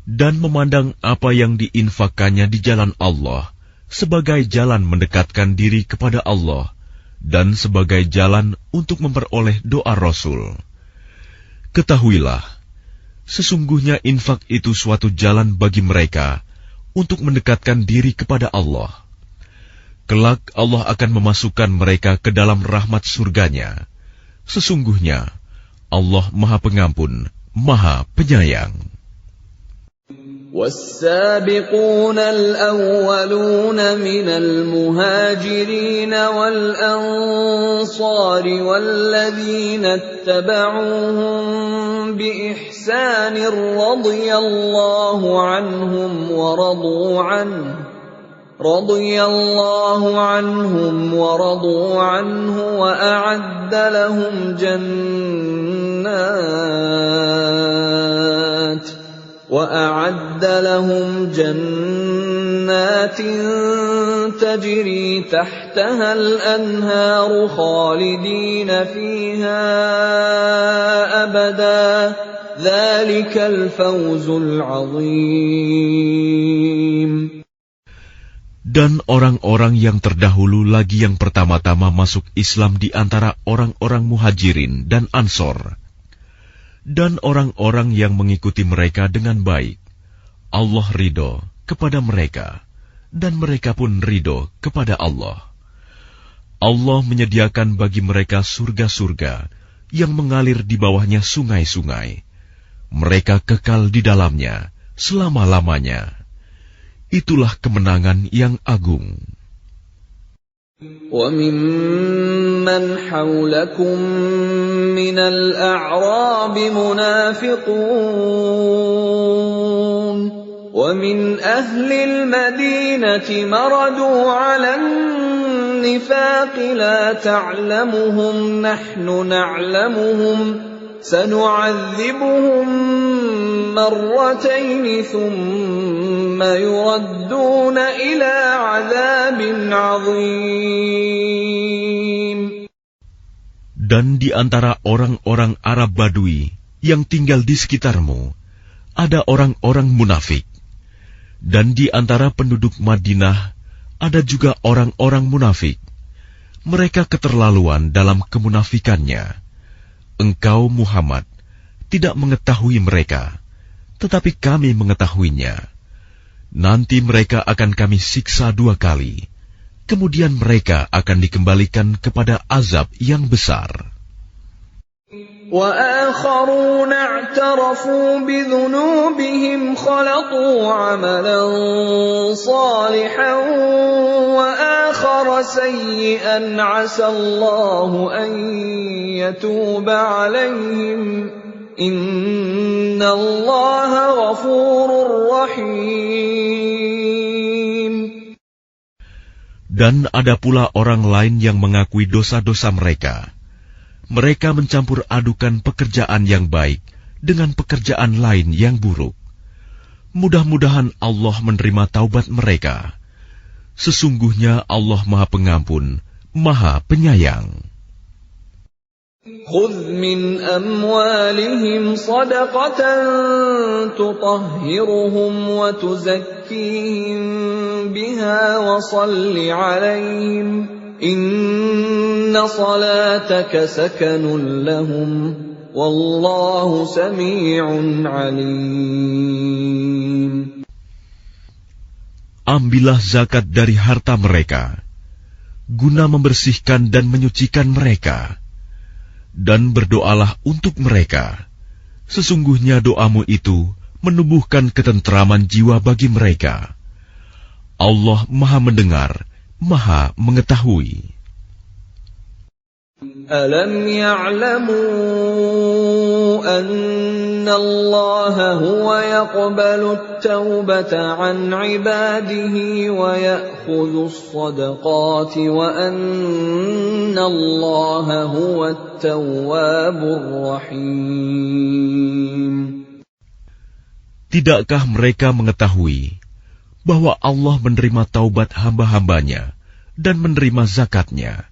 Speaker 2: dan memandang apa yang diinfakkannya di jalan Allah sebagai jalan mendekatkan diri kepada Allah dan sebagai jalan untuk memperoleh doa Rasul. Ketahuilah, sesungguhnya infak itu suatu jalan bagi mereka untuk mendekatkan diri kepada Allah. Kelak Allah akan memasukkan mereka ke dalam rahmat surganya. Sesungguhnya Allah Maha Pengampun, Maha Penyayang.
Speaker 1: وَالسَّابِقُونَ الْأَوَّلُونَ مِنَ الْمُهَاجِرِينَ وَالْأَنصَارِ وَالَّذِينَ اتَّبَعُوهُم بِإِحْسَانٍ رَّضِيَ اللَّهُ عَنْهُمْ وَرَضُوا عَنْهُ وَأَعَدَّ لَهُمْ جَنَّاتٍ تَجْرِي تَحْتَهَا الْأَنْهَارُ خَالِدِينَ فِيهَا أَبَدًا ذَلِكَ الْفَوْزُ الْعَظِيمُ.
Speaker 2: Dan orang-orang yang terdahulu lagi yang pertama-tama masuk Islam di antara orang-orang Muhajirin dan Ansor, dan orang-orang yang mengikuti mereka dengan baik, Allah ridho kepada mereka, dan mereka pun ridho kepada Allah. Allah menyediakan bagi mereka surga-surga yang mengalir di bawahnya sungai-sungai. Mereka kekal di dalamnya selama-lamanya. Itulah kemenangan yang agung.
Speaker 1: وَمِمَّنْ حَوْلَكُمْ مِنَ الْأَعْرَابِ مُنَافِقُونَ وَمِنْ أَهْلِ الْمَدِينَةِ مَرَدُوا عَلَى النِّفَاقِ لَا تَعْلَمُهُمْ نَحْنُ نَعْلَمُهُمْ سَنُعَذِّبُهُم مَّرَّتَيْنِ ثُمَّ يُرَدُّونَ إِلَى عَذَابٍ عَظِيمٍ.
Speaker 2: Dan di antara orang-orang Arab Badui yang tinggal di sekitarmu, ada orang-orang munafik. Dan di antara penduduk Madinah, ada juga orang-orang munafik. Mereka keterlaluan dalam kemunafikannya. Engkau Muhammad tidak mengetahui mereka, tetapi kami mengetahuinya. Nanti mereka akan kami siksa 2 kali, kemudian mereka akan dikembalikan kepada azab yang besar.
Speaker 1: وَآخَرُونَ اعْتَرَفُوا بِذُنُوبِهِمْ خَلَطُوا عَمَلًا صَالِحًا وَآخَرَ سَيِّئًا عَسَى اللَّهُ أَن يَتُوبَ عَلَيْهِمْ إِنَّ اللَّهَ غَفُورٌ رَّحِيمٌ.
Speaker 2: Dan ada pula orang lain yang mengakui dosa-dosa mereka. Mereka mencampur adukan pekerjaan yang baik dengan pekerjaan lain yang buruk. Mudah-mudahan Allah menerima taubat mereka. Sesungguhnya Allah Maha Pengampun, Maha Penyayang.
Speaker 1: خُذْ مِنْ أَمْوَالِهِمْ صَدَقَةً تُطَهِّرُهُمْ وَتُزَكِّيهِمْ بِهَا وَصَلِّ عَلَيْهِمْ إِنَّ صَلَاتَكَ سَكَنٌ لَهُمْ وَاللَّهُ سَمِيعٌ عَلِيمٌ.
Speaker 2: Ambillah zakat dari harta mereka, guna membersihkan dan menyucikan mereka, dan berdoalah untuk mereka. Sesungguhnya doamu itu menumbuhkan ketentraman jiwa bagi mereka. Allah Maha mendengar, Maha mengetahui.
Speaker 1: أَلَمْ يَعْلَمُوا أَنَّ اللَّهَ هُوَ يَقْبَلُ التَّوْبَةَ عَنْ عِبَادِهِ وَيَأْخُذُ الصَّدَقَاتِ وَأَنَّ اللَّهَ هُوَ التَّوَّابُ الرَّحِيمُ.
Speaker 2: Tidakkah mereka mengetahui bahwa Allah menerima taubat hamba-hambanya dan menerima zakatnya,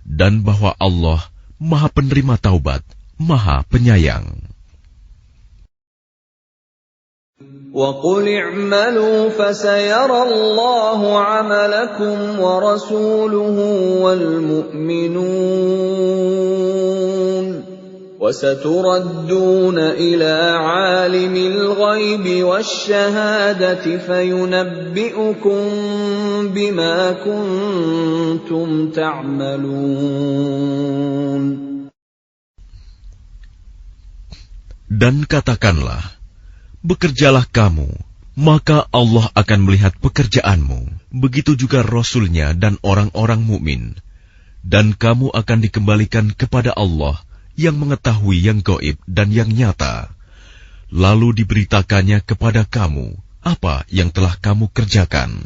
Speaker 2: dan bahwa Allah Maha Penerima Taubat, Maha Penyayang.
Speaker 1: وَقُلِ اعْمَلُوا فَسَيَرَى اللَّهُ عَمَلَكُمْ وَرَسُولُهُ وَالْمُؤْمِنُونَ وَسَتُرَدُّونَ إِلَى عَالِمِ الْغَيْبِ وَالشَّهَادَةِ فَيُنَبِّئُكُم بِمَا كُنتُمْ تَعْمَلُونَ.
Speaker 2: Dan katakanlah, bekerjalah kamu, maka Allah akan melihat pekerjaanmu. Begitu juga Rasul-Nya dan orang-orang mukmin. Dan kamu akan dikembalikan kepada Allah yang mengetahui yang gaib dan yang nyata, lalu diberitakannya kepada kamu apa yang telah kamu kerjakan.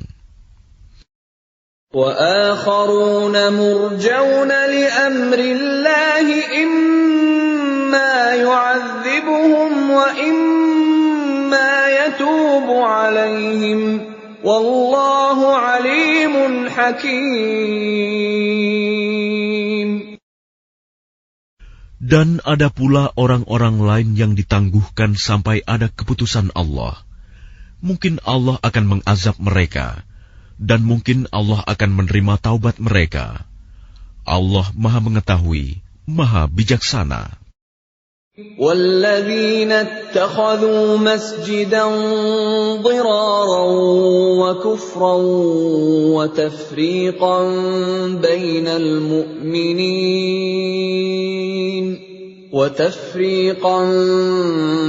Speaker 1: وَآخَرُونَ مُرْجَوْنَ لِأَمْرِ اللَّهِ إِمَّا يُعَذِّبُهُمْ وَإِمَّا يَتُوبُ عَلَيْهِمْ وَاللَّهُ عَلِيمٌ حَكِيمٌ.
Speaker 2: Dan ada pula orang-orang lain yang ditangguhkan sampai ada keputusan Allah. Mungkin Allah akan mengazab mereka, dan mungkin Allah akan menerima taubat mereka. Allah Maha Mengetahui, Maha Bijaksana.
Speaker 1: وَالَّذِينَ اتَّخَذُوا مَسْجِدًا ضِرَارًا وَكُفْرًا وَتَفْرِيقًا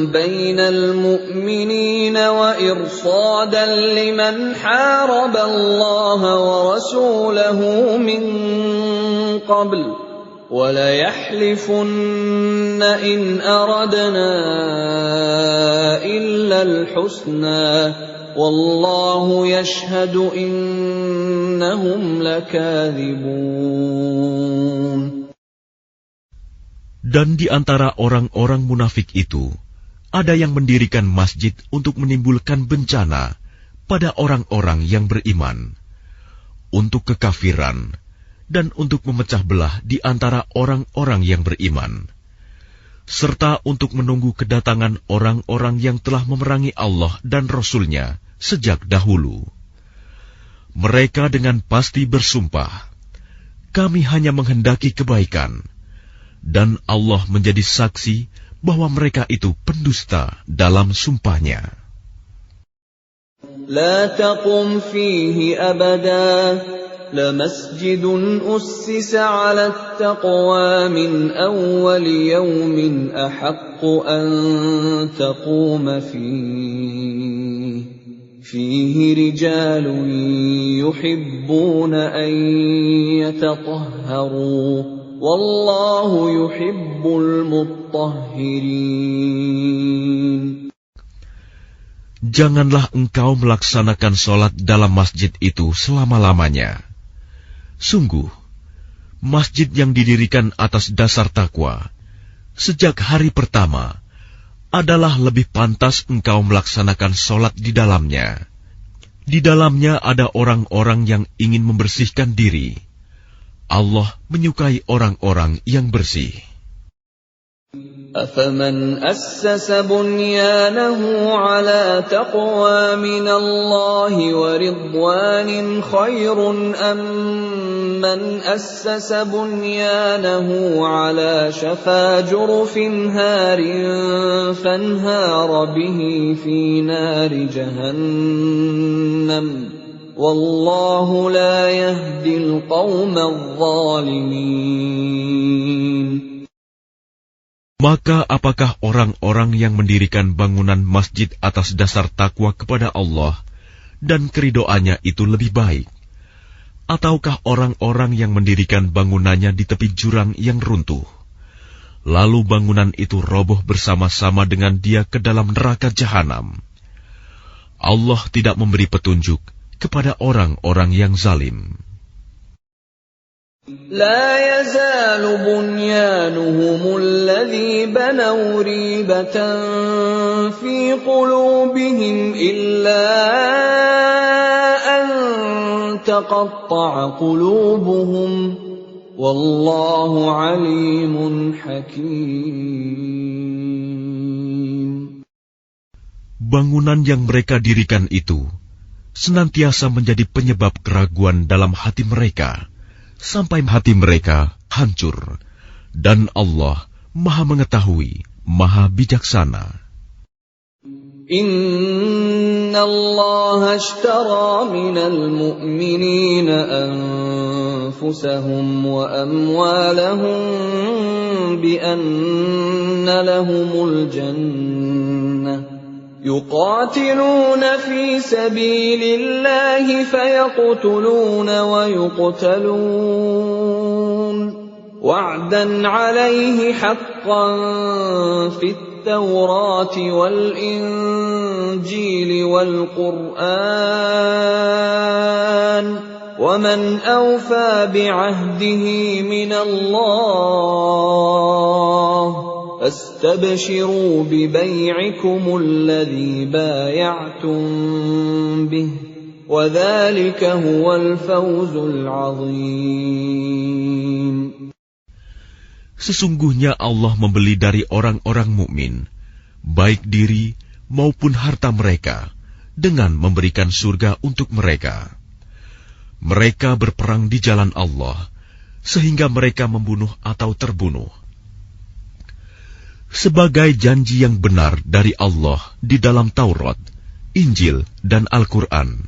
Speaker 1: بَيْنَ الْمُؤْمِنِينَ وَإِرْصَادًا لِمَنْ حَارَبَ اللَّهَ وَرَسُولَهُ مِنْ قَبْلُ وَلَيَحْلِفُنَّ إِنْ أَرَدْنَا إِلَّا الْحُسْنَى وَاللَّهُ يَشْهَدُ إِنَّهُمْ لَكَاذِبُونَ.
Speaker 2: Dan di antara orang-orang munafik itu, ada yang mendirikan masjid untuk menimbulkan bencana pada orang-orang yang beriman, untuk kekafiran, dan untuk memecah belah di antara orang-orang yang beriman, serta untuk menunggu kedatangan orang-orang yang telah memerangi Allah dan Rasul-Nya sejak dahulu. Mereka dengan pasti bersumpah, kami hanya menghendaki kebaikan, dan Allah menjadi saksi bahwa mereka itu pendusta dalam sumpahnya.
Speaker 1: La taqum fihi abada لمسجد أسس على التقوى من أول يوم أحق أن تقوم فيه رجال يحبون أن يتطهروا والله يحب المطهرين.
Speaker 2: Janganlah engkau melaksanakan sholat dalam masjid itu selama-lamanya. Sungguh, masjid yang didirikan atas dasar takwa sejak hari pertama adalah lebih pantas engkau melaksanakan sholat di dalamnya. Di dalamnya ada orang-orang yang ingin membersihkan diri. Allah menyukai orang-orang yang bersih.
Speaker 1: أَفَمَنْ أَسَّسَ بُنْيَانَهُ عَلَى تَقْوَى مِنَ اللَّهِ وَرِضْوَانٍ خَيْرٌ أَمْ مَنْ أَسَّسَ بُنْيَانَهُ عَلَى شَفَا جُرُفٍ هَارٍ فَانْهَارَ بِهِ فِي نَارِ جَهَنَّمَ وَاللَّهُ لَا يَهْدِي الْقَوْمَ الظَّالِمِينَ.
Speaker 2: Maka apakah orang-orang yang mendirikan bangunan masjid atas dasar takwa kepada Allah dan keridoannya itu lebih baik? Ataukah orang-orang yang mendirikan bangunannya di tepi jurang yang runtuh, lalu bangunan itu roboh bersama-sama dengan dia ke dalam neraka jahanam? Allah tidak memberi petunjuk kepada orang-orang yang zalim.
Speaker 1: لا يزال بنيانهم الذي بنوا ريبة في قلوبهم إلا أن تقطع قلوبهم والله عليم حكيم.
Speaker 2: Bangunan yang mereka dirikan itu senantiasa menjadi penyebab keraguan dalam hati mereka, sampai hati mereka hancur, dan Allah Maha Mengetahui, Maha Bijaksana.
Speaker 1: Inna Allah ashtara minal mu'minina anfusahum wa amwalahum bi anna lahumul jannah يقاتلون في سبيل الله فيقتلون ويقتلون وعدا عليه حقا في التوراة والإنجيل والقرآن ومن أوفى بعهده من الله فاستبشروا ببيعكم الذي بايعتم به وذلك هو الفوز العظيم.
Speaker 2: Sesungguhnya Allah membeli dari orang-orang mukmin, baik diri maupun harta mereka, dengan memberikan surga untuk mereka. Mereka berperang di jalan Allah, sehingga mereka membunuh atau terbunuh. Sebagai janji yang benar dari Allah di dalam Taurat, Injil, dan Al-Quran.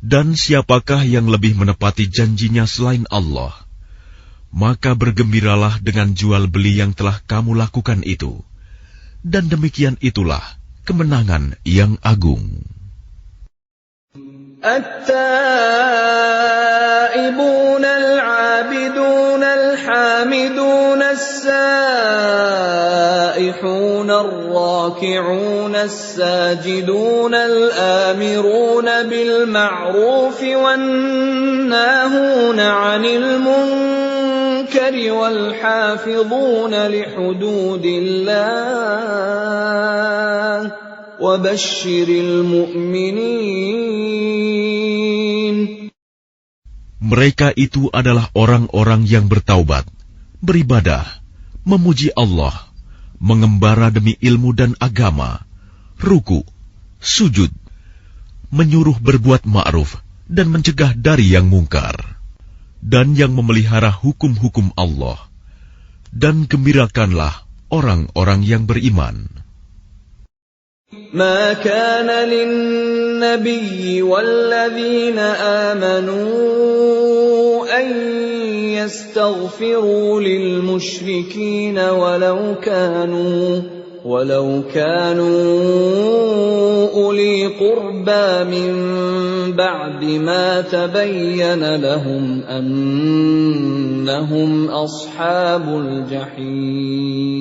Speaker 2: Dan siapakah yang lebih menepati janjinya selain Allah? Maka bergembiralah dengan jual beli yang telah kamu lakukan itu. Dan demikian itulah kemenangan yang agung.
Speaker 1: التائبون العابدون الحامدون السائحون الراكعون الساجدون الآمرون بالمعروف والناهون عن المنكر والحافظون لحدود الله وبشر المؤمنين.
Speaker 2: Mereka itu adalah orang-orang yang bertaubat, beribadah, memuji Allah, mengembara demi ilmu dan agama, ruku, sujud, menyuruh berbuat ma'ruf dan mencegah dari yang mungkar, dan yang memelihara hukum-hukum Allah. Dan gembirakanlah orang-orang yang beriman.
Speaker 1: ما كان للنبي والذين آمنوا أن يستغفروا للمشركين ولو كانوا أولي قربى من بعد ما تبين لهم أنهم أصحاب الجحيم.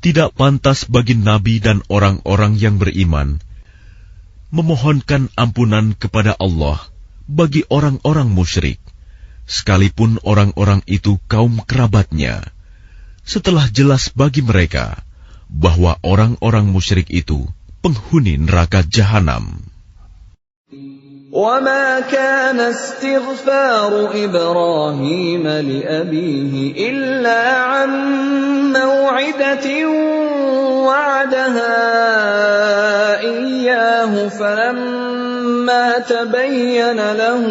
Speaker 2: Tidak pantas bagi Nabi dan orang-orang yang beriman memohonkan ampunan kepada Allah bagi orang-orang musyrik, sekalipun orang-orang itu kaum kerabatnya, setelah jelas bagi mereka bahwa orang-orang musyrik itu penghuni neraka jahanam.
Speaker 1: وَمَا كَانَ اسْتِغْفَارُ إِبْرَاهِيمَ لِأَبِيهِ إِلَّا عَن مَّوْعِدَةٍ وَعَدَهَا إِيَّاهُ فَلَمَّا تَبَيَّنَ لَهُ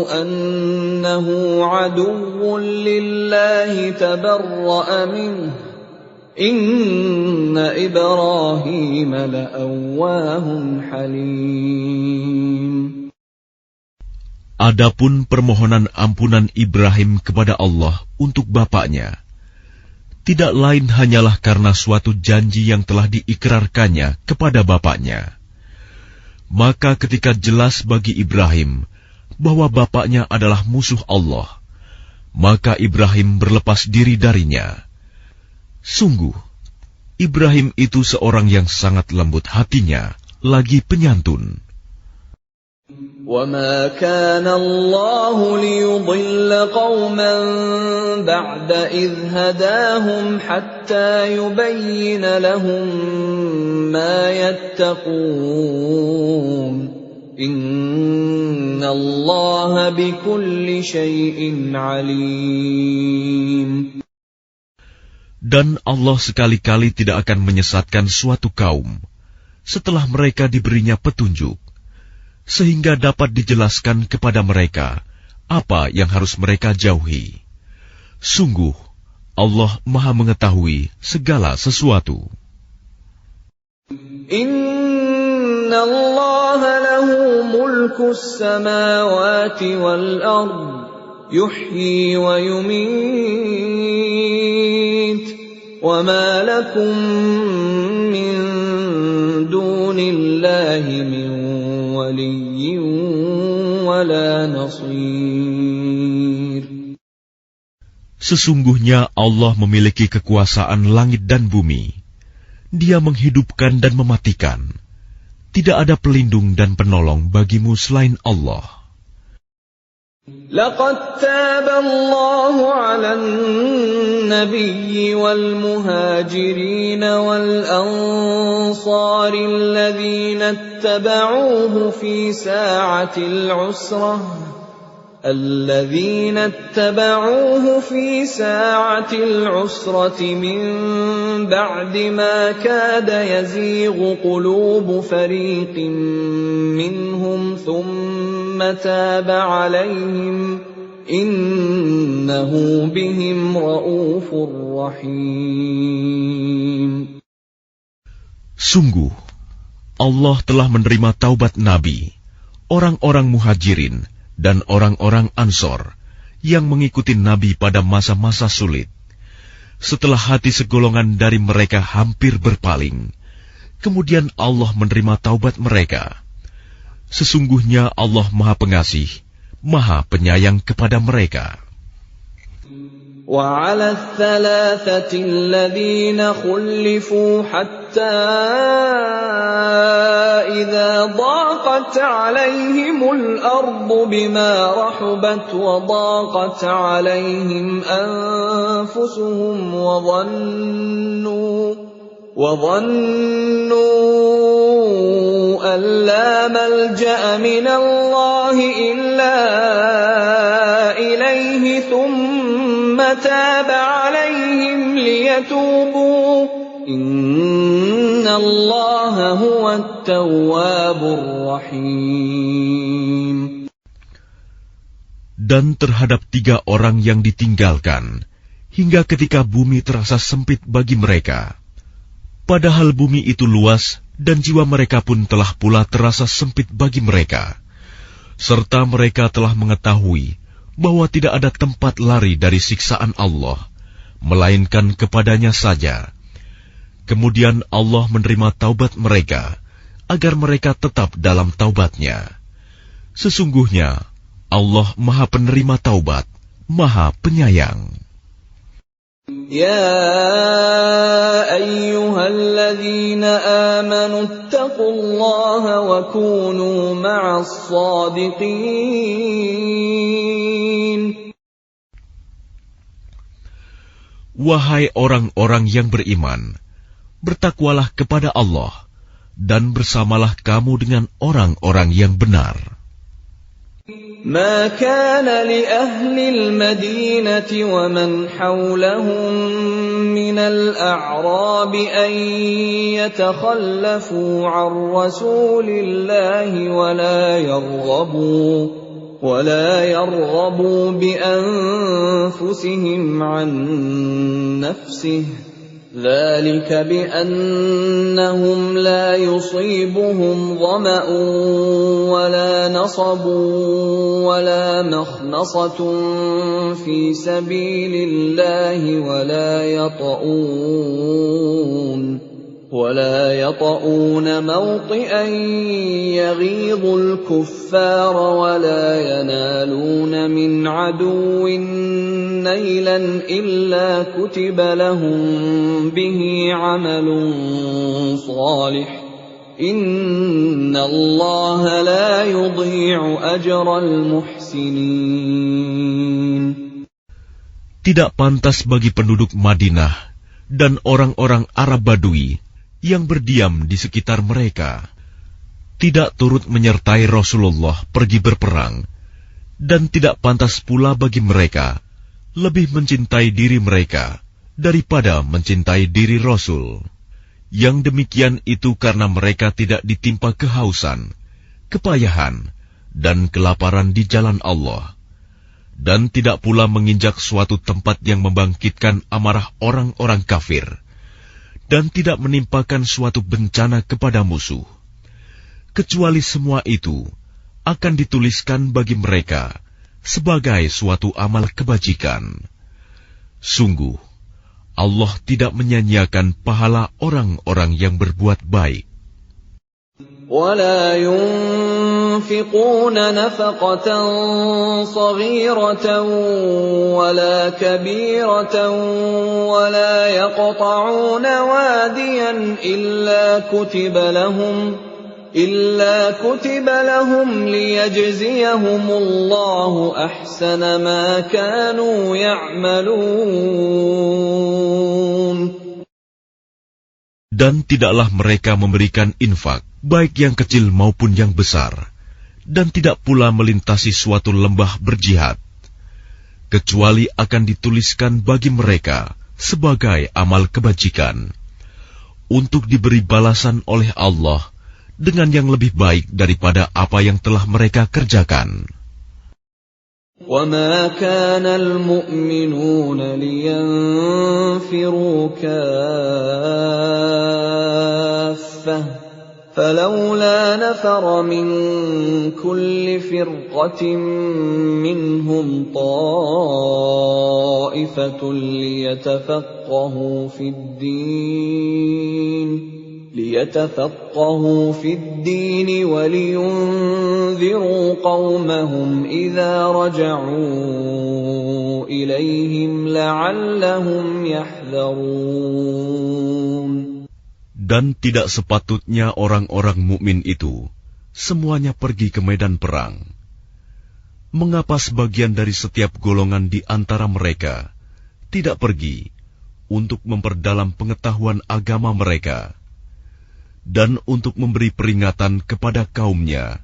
Speaker 1: أَنَّهُ عَدُوٌّ لِّلَّهِ تَبَرَّأَ مِنْهُ Inna Ibrahim la'awwahun halim.
Speaker 2: Adapun permohonan ampunan Ibrahim kepada Allah untuk bapaknya, tidak lain hanyalah karena suatu janji yang telah diikrarkannya kepada bapaknya. Maka ketika jelas bagi Ibrahim bahwa bapaknya adalah musuh Allah, maka Ibrahim berlepas diri darinya. Sungguh, Ibrahim itu seorang yang sangat lembut hatinya, lagi penyantun.
Speaker 1: وَمَا كَانَ اللَّهُ لِيُضِلَّ قَوْمًا بَعْدَ إِذْ هَدَاهُمْ حَتَّى يُبَيِّنَ لَهُم مَّا يَتَّقُونَ إِنَّ اللَّهَ بِكُلِّ شَيْءٍ عَلِيمٌ.
Speaker 2: Dan Allah sekali-kali tidak akan menyesatkan suatu kaum setelah mereka diberinya petunjuk, sehingga dapat dijelaskan kepada mereka apa yang harus mereka jauhi. Sungguh, Allah Maha mengetahui segala sesuatu.
Speaker 1: Inna Allah lahu mulkus samawati wal ard, yuhyi wa yumit, wa ma lakum min dunillahi min waliyyin wala nasir.
Speaker 2: Sesungguhnya Allah memiliki kekuasaan langit dan bumi. Dia menghidupkan dan mematikan. Tidak ada pelindung dan penolong bagimu selain Allah.
Speaker 1: Laqad taba Allahu 'alan nabiyyi wal muhajirin wal ansari alladhina ittaba'uuhu fi sa'atil 'usrah الذين اتبعوه في ساعة العسرة من بعد ما كاد يزيغ قلوب فريق منهم ثم تاب عليهم إنه بهم رءوف رحيم.
Speaker 2: Sungguh, Allah telah menerima taubat Nabi, orang-orang muhajirin, dan orang-orang Ansor yang mengikuti Nabi pada masa-masa sulit. Setelah hati segolongan dari mereka hampir berpaling, kemudian Allah menerima taubat mereka. Sesungguhnya Allah Maha Pengasih, Maha Penyayang kepada mereka.
Speaker 1: وَعَلَى الثَّلَاثَةِ الَّذِينَ خُلِّفُوا حَتَّى إِذَا ضَاقَتْ عَلَيْهِمُ الْأَرْضُ بِمَا رَحُبَتْ وَضَاقَتْ عَلَيْهِمْ أَنفُسُهُمْ وَظَنُّوا أَن لَّا مَلْجَأَ مِنَ اللَّهِ إِلَّا إِلَيْهِ ثُمَّ تَابَ عَلَيْهِمْ لِيَتُوبُوا إِنَّ اللَّهَ هُوَ التَّوَّابُ الرَّحِيمُ.
Speaker 2: Dan terhadap 3 orang yang ditinggalkan, hingga ketika bumi terasa sempit bagi mereka. Padahal bumi itu luas, dan jiwa mereka pun telah pula terasa sempit bagi mereka. Serta mereka telah mengetahui bahwa tidak ada tempat lari dari siksaan Allah, melainkan kepadanya saja. Kemudian Allah menerima taubat mereka, agar mereka tetap dalam taubatnya. Sesungguhnya Allah Maha Penerima Taubat, Maha Penyayang.
Speaker 1: يا أيها الذين آمنوا اتقوا الله وكونوا مع الصادقين.
Speaker 2: Wahai orang-orang yang beriman, bertakwalah kepada Allah dan bersamalah kamu dengan orang-orang yang benar.
Speaker 1: ما كان لأهل المدينة ومن حولهم من الأعراب أن يتخلفوا عن رسول الله ولا يرغبوا بأنفسهم عن نفسه ذلك بأنهم لا يصيبهم ظمأ ولا نصب ولا مخمصة في سبيل الله ولا يطؤون موطئا يغيظ الكفار ولا ينالون من عدو نيلا إلا كتب لهم به عمل صالح إن الله لا يضيع أجر المحسنين.
Speaker 2: Tidak pantas bagi penduduk Madinah dan orang-orang Arab Badui yang berdiam di sekitar mereka, tidak turut menyertai Rasulullah pergi berperang, dan tidak pantas pula bagi mereka lebih mencintai diri mereka daripada mencintai diri Rasul. Yang demikian itu karena mereka tidak ditimpa kehausan, kepayahan, dan kelaparan di jalan Allah, dan tidak pula menginjak suatu tempat yang membangkitkan amarah orang-orang kafir, dan tidak menimpakan suatu bencana kepada musuh, kecuali semua itu akan dituliskan bagi mereka sebagai suatu amal kebajikan. Sungguh, Allah tidak menyanyiakan pahala orang-orang yang berbuat baik.
Speaker 1: ولا ينفقون نفقة صغيرة ولا كبيرة ولا يقطعون واديا إلا كتب لهم ليجزيهم الله أحسن ما كانوا يعملون.
Speaker 2: Dan tidaklah mereka memberikan infak, baik yang kecil maupun yang besar, dan tidak pula melintasi suatu lembah berjihad, kecuali akan dituliskan bagi mereka sebagai amal kebajikan, untuk diberi balasan oleh Allah dengan yang lebih baik daripada apa yang telah mereka kerjakan.
Speaker 1: وَمَا كَانَ الْمُؤْمِنُونَ لِيَنْفِرُوا كَافَّةً فَلَوْلَا نَفَرَ مِنْ كُلِّ فِرْقَةٍ مِّنْهُمْ طَائِفَةٌ لِيَتَفَقَّهُوا فِي الدِّينِ وَلِيُنذِرُوا قَوْمَهُمْ إِذَا رَجَعُوا إِلَيْهِمْ لَعَلَّهُمْ يَحْذَرُونَ.
Speaker 2: Dan tidak sepatutnya orang-orang mukmin itu semuanya pergi ke medan perang. Mengapa sebagian dari setiap golongan di antara mereka tidak pergi untuk memperdalam pengetahuan agama mereka, dan untuk memberi peringatan kepada kaumnya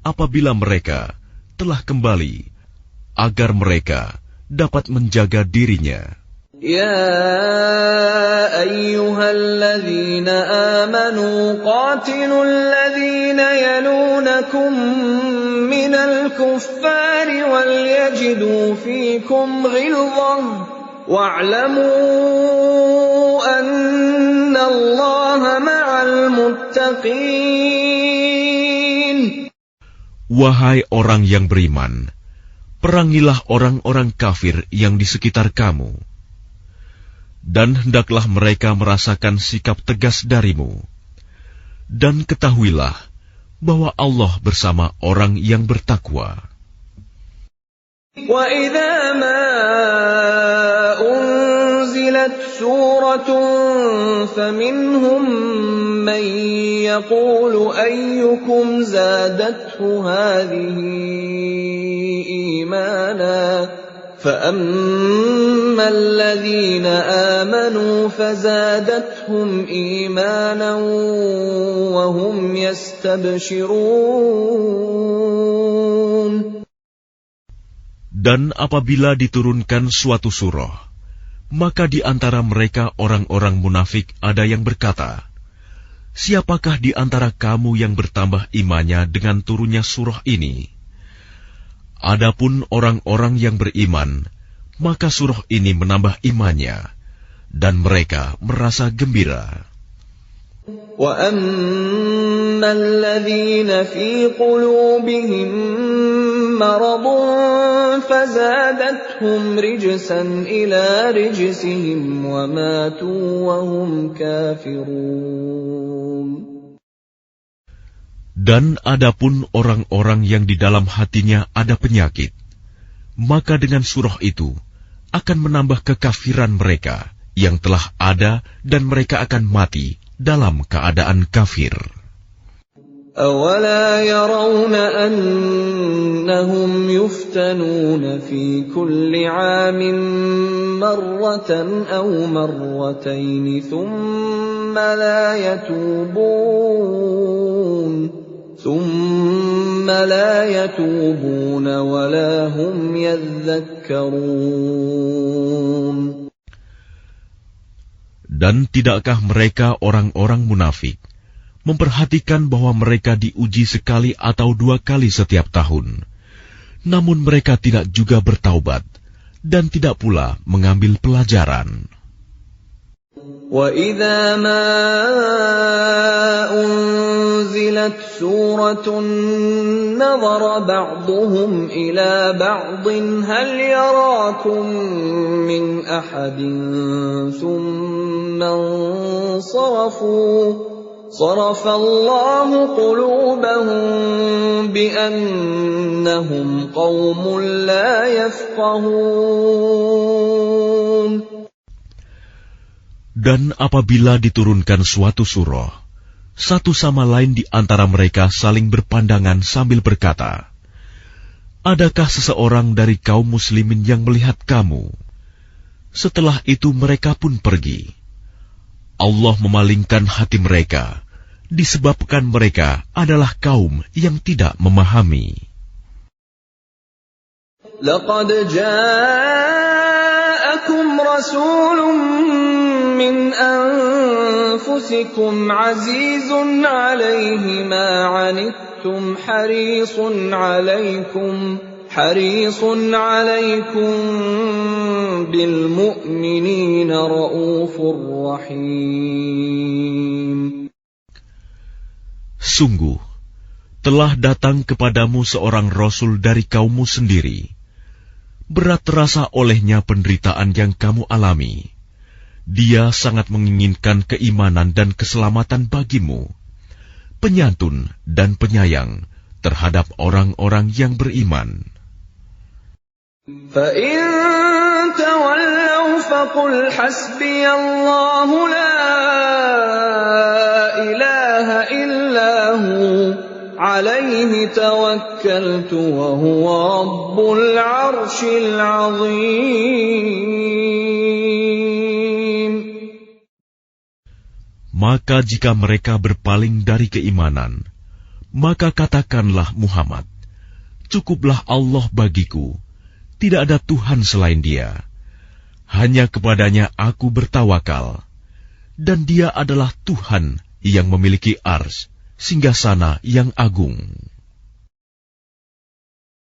Speaker 2: apabila mereka telah kembali, agar mereka dapat menjaga dirinya.
Speaker 1: يا أيها الذين آمنوا قاتلوا الذين يلونكم من الكفار وليجدوا فيكم غلظة واعلموا أن الله مع المتقين.
Speaker 2: Wahai orang yang beriman, perangilah orang-orang kafir yang di sekitar kamu, dan hendaklah mereka merasakan sikap tegas darimu. Dan ketahuilah bahwa Allah bersama orang yang bertakwa.
Speaker 1: وَإِذَا مَا أُنْزِلَتْ سُورَةٌ فَمِنْهُمْ مَنْ يَقُولُ أَيُّكُمْ زَادَتْهُ هَذِهِ إِيمَانًا فَأَمَّا الَّذِينَ آمَنُوا فَزَادَتْهُمْ إِيمَانًا وَهُمْ يَسْتَبْشِرُونَ.
Speaker 2: Dan apabila diturunkan suatu surah, maka di antara mereka orang-orang munafik ada yang berkata, "Siapakah di antara kamu yang bertambah imannya dengan turunnya surah ini?" Adapun orang-orang yang beriman, maka surah ini menambah imannya, dan mereka merasa gembira.
Speaker 1: وَأَمَّا الَّذِينَ فِي قُلُوبِهِم مَّرَضٌ فَزَادَتْهُمْ رِجْسًا إِلَىٰ رِجْسِهِمْ وَمَاتُوا وَهُمْ كَافِرُونَ.
Speaker 2: Dan adapun orang-orang yang di dalam hatinya ada penyakit, maka dengan surah itu akan menambah kekafiran mereka yang telah ada dan mereka akan mati dalam keadaan kafir.
Speaker 1: أَوَلَا يَرَوْنَ أَنَّهُمْ يُفْتَنُونَ فِي كُلِّ عَامٍ مَّرَّةً أَوْ مَرَّتَيْنِ ثُمَّ لَا يَتُوبُونَ وَلَا هُمْ يَذَّكَّرُونَ.
Speaker 2: Dan tidakkah mereka orang-orang munafik memperhatikan bahwa mereka diuji sekali atau 2 kali setiap tahun, namun mereka tidak juga bertaubat dan tidak pula mengambil pelajaran.
Speaker 1: وَإِذَا مَا أُنزِلَتْ سُورَةٌ نَظَرَ بَعْضُهُمْ إِلَى بَعْضٍ هَلْ يَرَاكُم مِّنْ أَحَدٍ ثُمَّ انصَرَفُوا صَرَفَ اللَّهُ قُلُوبَهُم بِأَنَّهُمْ قَوْمٌ لَّا يَفْقَهُونَ.
Speaker 2: Dan apabila diturunkan suatu surah, satu sama lain di antara mereka saling berpandangan sambil berkata, "Adakah seseorang dari kaum muslimin yang melihat kamu?" Setelah itu mereka pun pergi. Allah memalingkan hati mereka, disebabkan mereka adalah kaum yang tidak memahami.
Speaker 1: لَقَدْ جَاءَكُمْ رَسُولٌ مِّنْ أَنفُسِكُمْ عَزِيزٌ عَلَيْهِ مَا عَنِتُّمْ حَرِيصٌ عَلَيْكُمْ بِالْمُؤْمِنِينَ رَءُوفٌ رَحِيمٌ.
Speaker 2: Sungguh, telah datang kepadamu seorang Rasul dari kaummu sendiri. Berat terasa olehnya penderitaan yang kamu alami. Dia sangat menginginkan keimanan dan keselamatan bagimu, penyantun dan penyayang terhadap orang-orang yang beriman.
Speaker 1: فَإِن تَوَلَّوْا فَقُلْ حَسْبِيَ اللَّهُ لَا إِلَٰهَ إِلَّا هُوَ عَلَيْهِ تَوَكَّلْتُ وَهُوَ رَبُّ الْعَرْشِ الْعَظِيمِ.
Speaker 2: Maka jika mereka berpaling dari keimanan, maka katakanlah Muhammad, "Cukuplah Allah bagiku, tidak ada Tuhan selain Dia. Hanya kepadanya aku bertawakal, dan Dia adalah Tuhan yang memiliki arsy, singgasana yang agung."